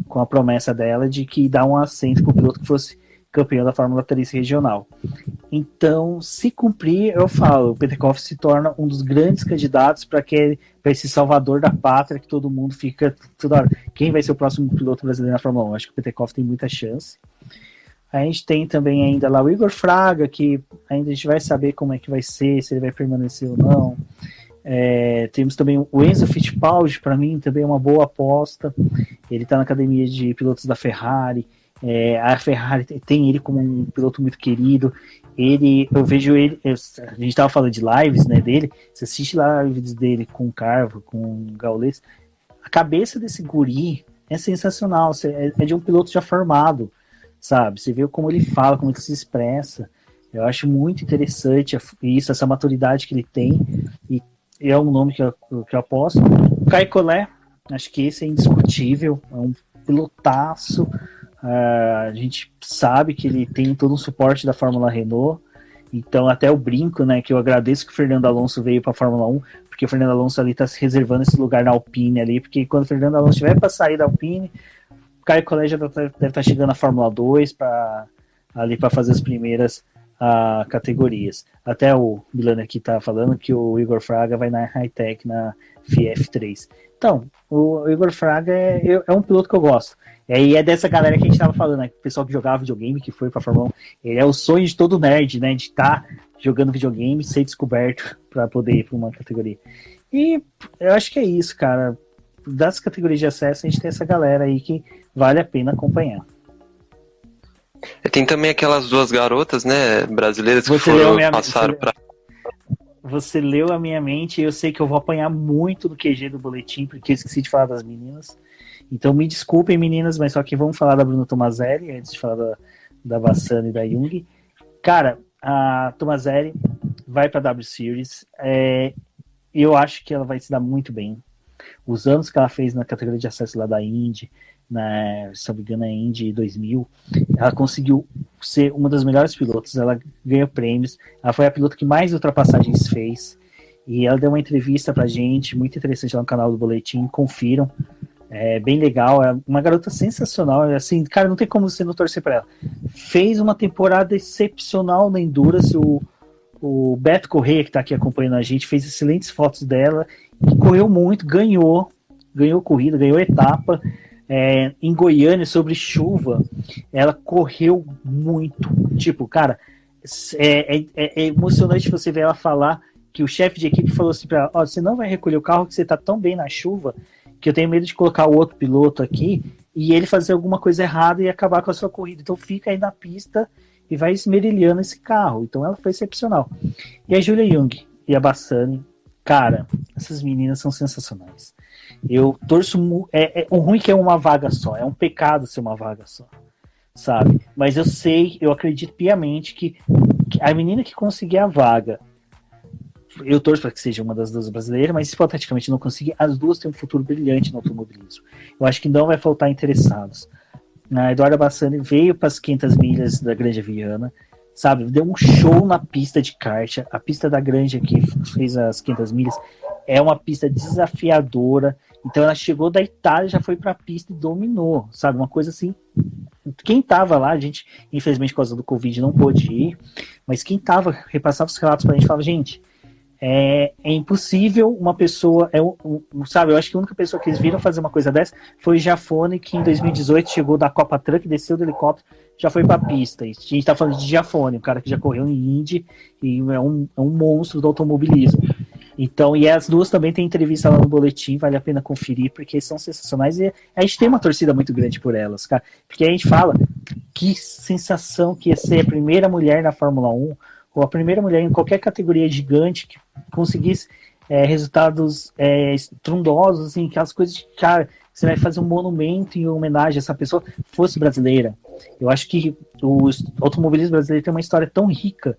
com a promessa dela de que dá um assento para o piloto que fosse campeão da Fórmula 3 regional. Então, se cumprir, eu falo, o Petekov se torna um dos grandes candidatos para esse salvador da pátria que todo mundo fica toda hora. Quem vai ser o próximo piloto brasileiro na Fórmula 1? Acho que o Petekov tem muita chance. A gente tem também ainda lá o Igor Fraga, que ainda a gente vai saber como é que vai ser, se ele vai permanecer ou não. Temos também o Enzo Fittipaldi, para mim também é uma boa aposta. Ele está na academia de pilotos da Ferrari. A Ferrari tem ele como um piloto muito querido. Eu vejo ele, a gente estava falando de lives, né, dele. Você assiste lá lives dele com o Carvo, com o Gaules. A cabeça desse guri é sensacional. É de um piloto já formado, sabe? Você vê como ele fala, como ele se expressa. Eu acho muito interessante isso, essa maturidade que ele tem. E é um nome que eu aposto. O Caio Collet, acho que esse é indiscutível. É um pilotaço. A gente sabe que ele tem todo um suporte da Fórmula Renault, então até eu brinco, né, que eu agradeço que o Fernando Alonso veio para a Fórmula 1, porque o Fernando Alonso ali está se reservando esse lugar na Alpine ali, porque quando o Fernando Alonso estiver para sair da Alpine, o Caio Collet já deve estar chegando na Fórmula 2 ali para fazer as primeiras categorias. Até o Milano aqui está falando que o Igor Fraga vai na High-Tech, na FF3. Então, o Igor Fraga é um piloto que eu gosto. E é dessa galera que a gente estava falando, né? O pessoal que jogava videogame, que foi pra Fórmula 1. Ele é o sonho de todo nerd, né? De estar jogando videogame, ser descoberto para poder ir para uma categoria. E eu acho que é isso, cara. Das categorias de acesso, a gente tem essa galera aí que vale a pena acompanhar. Tem também aquelas 2 garotas, né, brasileiras que passaram para... Você leu a minha mente, e eu sei que eu vou apanhar muito do QG do boletim, porque eu esqueci de falar das meninas. Então me desculpem, meninas, mas só que vamos falar da Bruna Tomazelli antes de falar da Bassani e da Jung. Cara, a Tomazelli vai para a W Series. Eu acho que ela vai se dar muito bem. Os anos que ela fez na categoria de acesso lá da Indy, se não me engano, na Indy 2000, ela conseguiu ser uma das melhores pilotos. Ela ganhou prêmios. Ela foi a piloto que mais ultrapassagens fez. E ela deu uma entrevista pra gente, muito interessante lá no canal do Boletim. Confiram. É bem legal, é uma garota sensacional, assim, cara, não tem como você não torcer pra ela. Fez uma temporada excepcional na Endurance, o Beto Correia, que tá aqui acompanhando a gente, fez excelentes fotos dela, correu muito, ganhou corrida, ganhou etapa, em Goiânia, sobre chuva, ela correu muito, tipo, cara, é emocionante você ver ela falar que o chefe de equipe falou assim pra ela, ó, você não vai recolher o carro que você tá tão bem na chuva que eu tenho medo de colocar o outro piloto aqui e ele fazer alguma coisa errada e acabar com a sua corrida. Então fica aí na pista e vai esmerilhando esse carro. Então ela foi excepcional. E a Julia Jung e a Bassani, cara, essas meninas são sensacionais. Eu torço... o ruim que é uma vaga só. É um pecado ser uma vaga só. Sabe? Mas eu acredito piamente que a menina que conseguir a vaga, eu torço para que seja uma das duas brasileiras, mas se hipoteticamente não conseguir, as duas têm um futuro brilhante no automobilismo. Eu acho que não vai faltar interessados. A Eduarda Bassani veio para as 500 milhas da Granja Viana, sabe? Deu um show na pista de kart. A pista da Granja que fez as 500 milhas é uma pista desafiadora. Então ela chegou da Itália, já foi para a pista e dominou, sabe? Uma coisa assim. Quem estava lá, a gente, infelizmente por causa do Covid não pôde ir, mas quem estava, repassava os relatos para a gente, falava, gente, é impossível uma pessoa, sabe, eu acho que a única pessoa que eles viram fazer uma coisa dessa foi o Giafone, que em 2018 chegou da Copa Truck, desceu do helicóptero, já foi pra pista. E a gente tá falando de Giafone, um cara que já correu em Indy e é um monstro do automobilismo. Então, e as duas também têm entrevista lá no boletim, vale a pena conferir, porque são sensacionais e a gente tem uma torcida muito grande por elas, cara. Porque a gente fala que sensação que ia ser a primeira mulher na Fórmula 1, ou a primeira mulher em qualquer categoria gigante que conseguisse resultados estrondosos, assim, aquelas coisas de cara, você vai fazer um monumento em homenagem a essa pessoa, fosse brasileira. Eu acho que o automobilismo brasileiro tem uma história tão rica.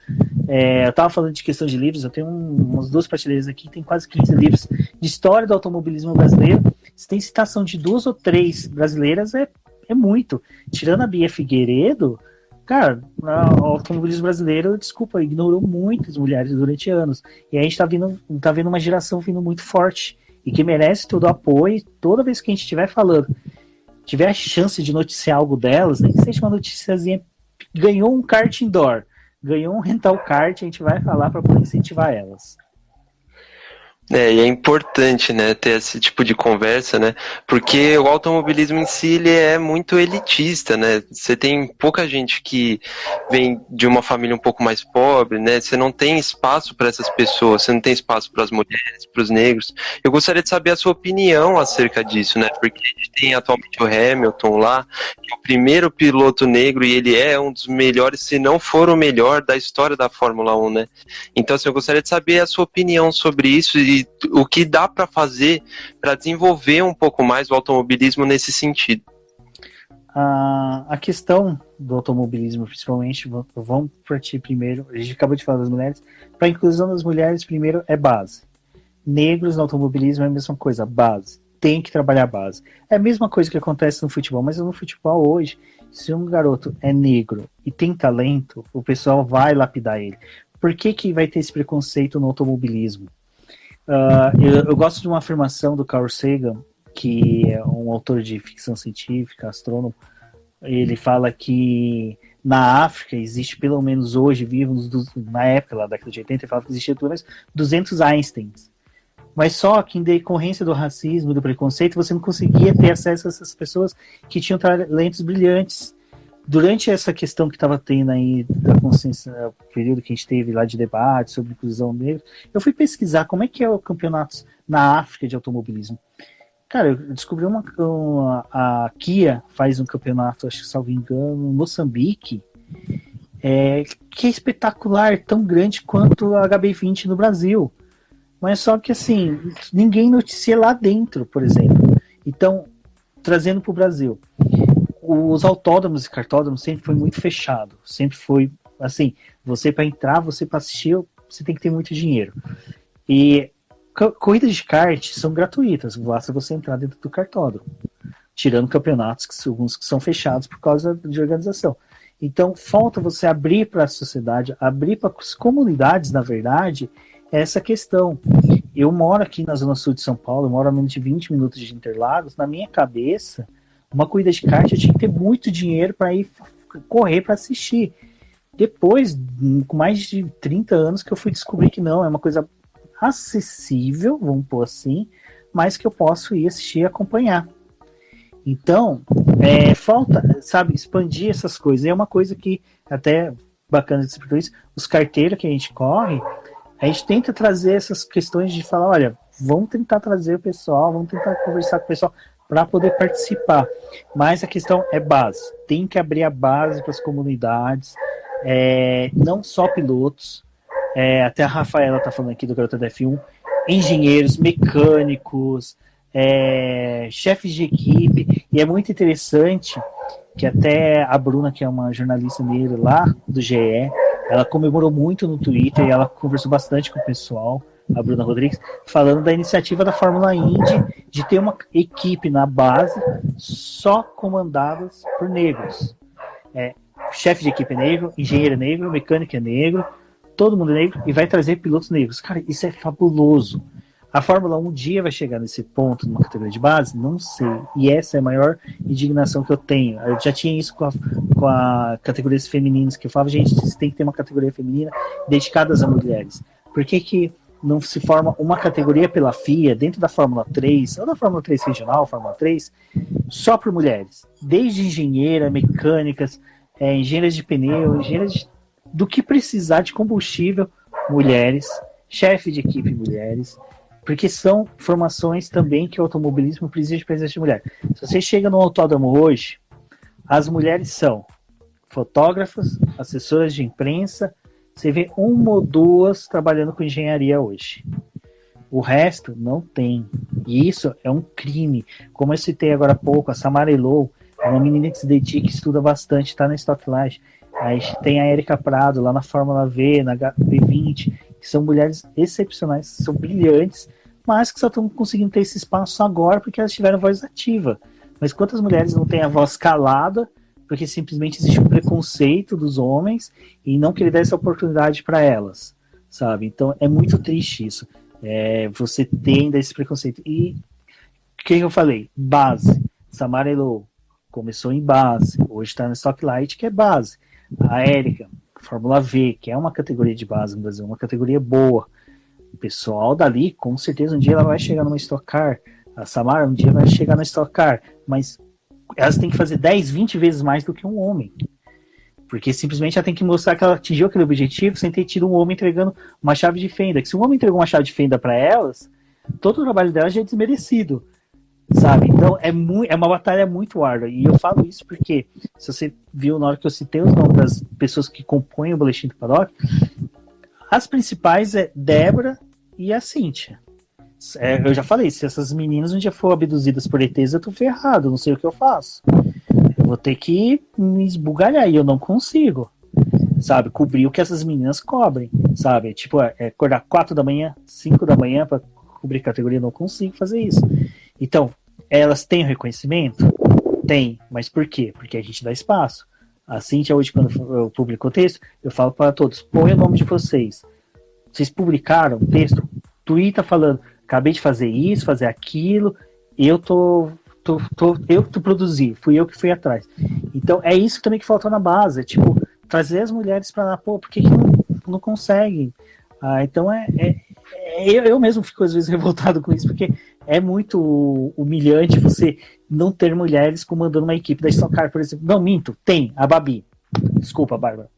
Eu estava falando de questão de livros, eu tenho umas 2 prateleiras aqui, tem quase 15 livros de história do automobilismo brasileiro. Se tem citação de 2 ou 3 brasileiras, é muito. Tirando a Bia Figueiredo, cara, o automobilismo brasileiro, desculpa, ignorou muitas mulheres durante anos. E a gente tá vendo uma geração vindo muito forte e que merece todo o apoio. Toda vez que a gente estiver falando, tiver a chance de noticiar algo delas, nem que seja uma noticiazinha, ganhou um kart indoor, ganhou um rental kart, a gente vai falar para poder incentivar elas. E é importante, né, ter esse tipo de conversa, né, porque o automobilismo em si, ele é muito elitista, né, você tem pouca gente que vem de uma família um pouco mais pobre, né, você não tem espaço para essas pessoas, você não tem espaço para as mulheres, para os negros. Eu gostaria de saber a sua opinião acerca disso, né, porque a gente tem atualmente o Hamilton lá, que é o primeiro piloto negro e ele é um dos melhores, se não for o melhor da história da Fórmula 1, né. Então, assim, eu gostaria de saber a sua opinião sobre isso e o que dá para fazer para desenvolver um pouco mais o automobilismo nesse sentido. A questão do automobilismo, principalmente, vamos partir primeiro, a gente acabou de falar das mulheres, para a inclusão das mulheres, primeiro é base. Negros no automobilismo é a mesma coisa, base. Tem que trabalhar a base. É a mesma coisa que acontece no futebol, mas no futebol hoje, se um garoto é negro e tem talento, o pessoal vai lapidar ele. Por que vai ter esse preconceito no automobilismo? Eu gosto de uma afirmação do Carl Sagan, que é um autor de ficção científica, astrônomo. Ele fala que na África existe pelo menos hoje, vivos na época, lá da década de 80, ele fala que existia pelo menos 200 Einsteins. Mas só que em decorrência do racismo, do preconceito, você não conseguia ter acesso a essas pessoas que tinham talentos brilhantes. Durante essa questão que estava tendo aí da consciência, o período que a gente teve lá de debate sobre inclusão negra, eu fui pesquisar como é que é o campeonato na África de automobilismo. Cara, eu descobri a Kia faz um campeonato, acho que salvo engano, em Moçambique, que é espetacular, tão grande quanto a HB20 no Brasil. Mas só que assim, ninguém noticia lá dentro, por exemplo. Então, trazendo para o Brasil, os autódromos e cartódromos sempre foi muito fechado. Sempre foi assim, você para entrar, você para assistir, você tem que ter muito dinheiro. E corridas de kart são gratuitas, basta você entrar dentro do cartódromo. Tirando campeonatos, alguns que são fechados por causa de organização. Então, falta você abrir para a sociedade, abrir para as comunidades, na verdade, essa questão. Eu moro aqui na Zona Sul de São Paulo, eu moro a menos de 20 minutos de Interlagos. Na minha cabeça, uma corrida de kart eu tinha que ter muito dinheiro para ir correr para assistir. Depois, com mais de 30 anos, que eu fui descobrir que não, é uma coisa acessível, vamos pôr assim, mas que eu posso ir assistir e acompanhar. Então, falta, sabe, expandir essas coisas. É uma coisa que até bacana de por isso. Os carteiros que a gente corre, a gente tenta trazer essas questões de falar, olha, vamos tentar trazer o pessoal, vamos tentar conversar com o pessoal para poder participar. Mas a questão é base. Tem que abrir a base para as comunidades, não só pilotos, até a Rafaela está falando aqui do Garota da F1, engenheiros, mecânicos, chefes de equipe, e é muito interessante que até a Bruna, que é uma jornalista negra lá do GE, ela comemorou muito no Twitter e ela conversou bastante com o pessoal, a Bruna Rodrigues, falando da iniciativa da Fórmula Indy de ter uma equipe na base só comandadas por negros. Chefe de equipe é negro, engenheiro é negro, mecânico é negro, todo mundo é negro, e vai trazer pilotos negros. Cara, isso é fabuloso. A Fórmula 1 um dia vai chegar nesse ponto, numa categoria de base? Não sei. E essa é a maior indignação que eu tenho. Eu já tinha isso com a categorias femininas, que eu falava, gente, você tem que ter uma categoria feminina dedicada às mulheres. Por que não se forma uma categoria pela FIA, dentro da Fórmula 3, ou da Fórmula 3 regional, Fórmula 3, só por mulheres? Desde engenheira, mecânicas, engenheiras de pneu, engenheiras do que precisar de combustível, mulheres, chefe de equipe, mulheres, porque são formações também que o automobilismo precisa de presença de mulher. Se você chega no autódromo hoje, as mulheres são fotógrafas, assessoras de imprensa, você vê uma ou duas trabalhando com engenharia hoje. O resto não tem. E isso é um crime. Como eu citei agora há pouco, a Samara Elou, é uma menina que se dedica, que estuda bastante, está na Stocklight. A gente tem a Erika Prado lá na Fórmula V, na V20, que são mulheres excepcionais, são brilhantes, mas que só estão conseguindo ter esse espaço agora porque elas tiveram voz ativa. Mas quantas mulheres não têm a voz calada porque simplesmente existe um preconceito dos homens e não querer dar essa oportunidade para elas, sabe? Então é muito triste isso. Você tem ainda esse preconceito. E o que eu falei? Base. Samara Elou começou em base, hoje está na Stocklight, que é base. A Érica, Fórmula V, que é uma categoria de base no Brasil, uma categoria boa. O pessoal dali, com certeza, um dia ela vai chegar numa Stock Car. A Samara um dia vai chegar na Stock Car, mas elas têm que fazer 10, 20 vezes mais do que um homem. Porque simplesmente ela tem que mostrar que ela atingiu aquele objetivo sem ter tido um homem entregando uma chave de fenda. Que se um homem entregou uma chave de fenda para elas, todo o trabalho delas já é desmerecido. Sabe? Então é uma batalha muito árdua. E eu falo isso porque, se você viu na hora que eu citei os nomes das pessoas que compõem o Boletim do Paddock, as principais é Débora e a Cíntia. Eu já falei, se essas meninas um dia for abduzidas por ETs, eu tô ferrado, não sei o que eu faço. Eu vou ter que me esbugalhar e eu não consigo, sabe? Cobrir o que essas meninas cobrem, sabe? Tipo, acordar 4 da manhã, 5 da manhã pra cobrir categoria, eu não consigo fazer isso. Então, elas têm o reconhecimento? Tem, mas por quê? Porque a gente dá espaço. A Cíntia, hoje, quando eu publico o texto, eu falo para todos, põe o nome de vocês. Vocês publicaram o texto? Twitter falando, acabei de fazer isso, fazer aquilo, eu que produzi, fui eu que fui atrás. Então, é isso também que faltou na base, tipo, trazer as mulheres para lá, por que não conseguem? Então, eu mesmo fico às vezes revoltado com isso, porque é muito humilhante você não ter mulheres comandando uma equipe da Stock Car, por exemplo. Não, minto, tem, a Babi. Desculpa, Bárbara.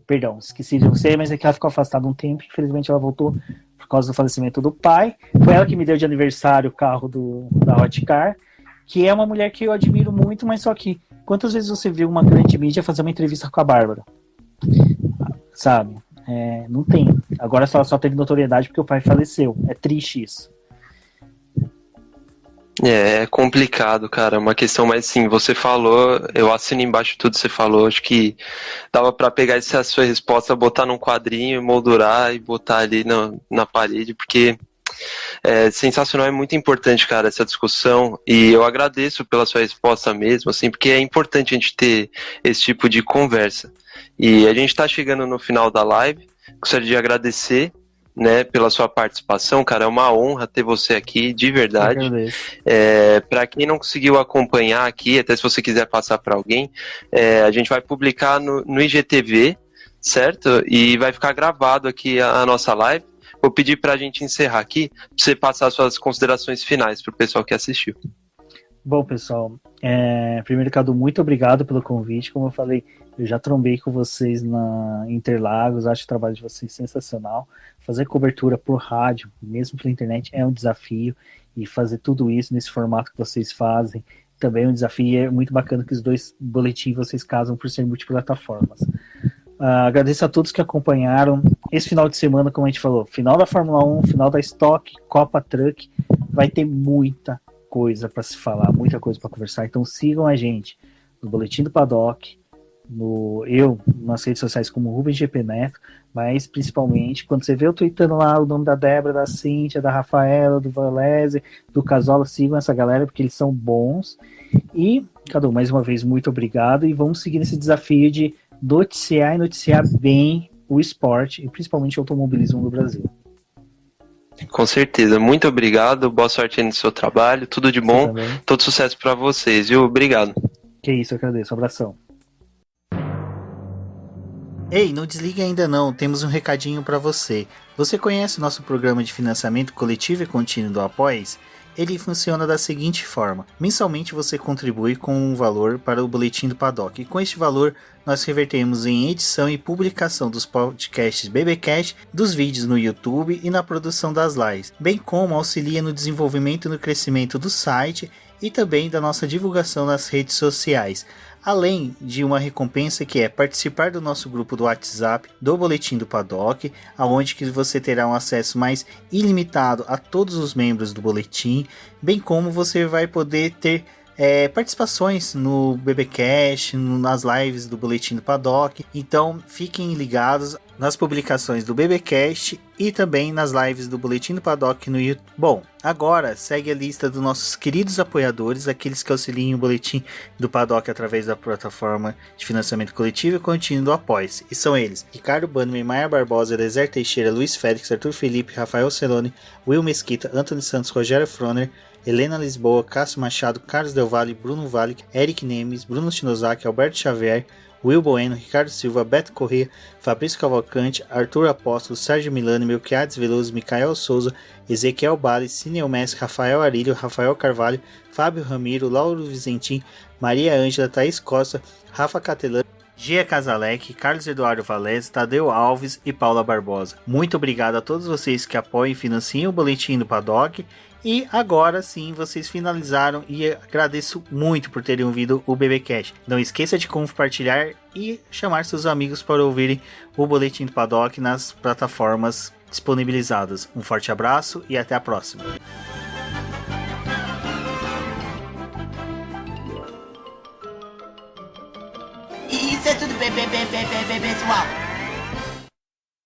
Perdão, esqueci de você, mas é que ela ficou afastada um tempo, infelizmente ela voltou por causa do falecimento do pai. Foi ela que me deu de aniversário o carro da Hot Car, que é uma mulher que eu admiro muito, mas só que quantas vezes você viu uma grande mídia fazer uma entrevista com a Bárbara? Sabe? Não tem. Agora só teve notoriedade porque o pai faleceu. É triste isso. É complicado, cara, é uma questão, mas sim, você falou, eu assino embaixo tudo que você falou, acho que dava pra pegar essa sua resposta, botar num quadrinho, moldurar e botar ali na parede, porque é sensacional, é muito importante, cara, essa discussão, e eu agradeço pela sua resposta mesmo, assim, porque é importante a gente ter esse tipo de conversa. E a gente tá chegando no final da live, gostaria de agradecer, né, pela sua participação, cara, é uma honra ter você aqui, de verdade. Para quem não conseguiu acompanhar aqui, até se você quiser passar para alguém, a gente vai publicar no IGTV, certo? E vai ficar gravado aqui a nossa live. Vou pedir para a gente encerrar aqui, para você passar suas considerações finais para o pessoal que assistiu. Bom, pessoal, primeiro, Cadu, muito obrigado pelo convite. Como eu falei, Eu já trombei com vocês na Interlagos, acho o trabalho de vocês sensacional. Fazer cobertura por rádio, mesmo pela internet, é um desafio. E fazer tudo isso nesse formato que vocês fazem também é um desafio. E é muito bacana que os dois boletins vocês casam por ser multiplataformas. Agradeço a todos que acompanharam. Esse final de semana, como a gente falou, final da Fórmula 1, final da Stock, Copa Truck, vai ter muita coisa para se falar, muita coisa para conversar. Então sigam a gente no Boletim do Paddock, nas redes sociais como Rubens GP Neto, mas principalmente quando você vê eu tweetando lá o nome da Débora, da Cíntia, da Rafaela, do Valese, do Casola, sigam essa galera porque eles são bons. E, Cadu, mais uma vez, muito obrigado e vamos seguir nesse desafio de noticiar e noticiar bem o esporte e principalmente o automobilismo no Brasil. Com certeza, muito obrigado, boa sorte aí no seu trabalho, tudo de bom, todo sucesso para vocês, viu? Obrigado. Que isso, eu agradeço, um abração. Ei, não desligue ainda não, temos um recadinho para você. Você conhece o nosso programa de financiamento coletivo e contínuo do Apoies? Ele funciona da seguinte forma: mensalmente você contribui com um valor para o Boletim do Paddock, e com este valor nós revertemos em edição e publicação dos podcasts BBcast, dos vídeos no YouTube e na produção das lives, bem como auxilia no desenvolvimento e no crescimento do site e também da nossa divulgação nas redes sociais. Além de uma recompensa que é participar do nosso grupo do WhatsApp do Boletim do Paddock, onde que você terá um acesso mais ilimitado a todos os membros do Boletim, bem como você vai poder ter participações no BBcast, nas lives do Boletim do Paddock. Então fiquem ligados nas publicações do BBcast e também nas lives do Boletim do Paddock no YouTube. Bom, agora segue a lista dos nossos queridos apoiadores, aqueles que auxiliam o Boletim do Paddock através da plataforma de financiamento coletivo e contínuo do Apoia-se. E são eles: Ricardo Bannerman, Maia Barbosa, Elezer Teixeira, Luiz Félix, Arthur Felipe, Rafael Celone, Will Mesquita, Antônio Santos, Rogério Froner, Helena Lisboa, Cássio Machado, Carlos Del Valle, Bruno Vale, Eric Nemes, Bruno Shinozaki, Alberto Xavier, Will Bueno, Ricardo Silva, Beto Corrêa, Fabrício Cavalcante, Arthur Apóstolo, Sérgio Milano, Melquiades Veloso, Micael Souza, Ezequiel Bale, Cineu Messi, Rafael Arilho, Rafael Carvalho, Fábio Ramiro, Lauro Vizentim, Maria Ângela, Thaís Costa, Rafa Catelã, Gia Casalec, Carlos Eduardo Valese, Tadeu Alves e Paula Barbosa. Muito obrigado a todos vocês que apoiam e financiam o Boletim do Paddock. E agora sim, vocês finalizaram e agradeço muito por terem ouvido o BBcast. Não esqueça de compartilhar e chamar seus amigos para ouvirem o Boletim do Paddock nas plataformas disponibilizadas. Um forte abraço e até a próxima. Isso é tudo, pessoal.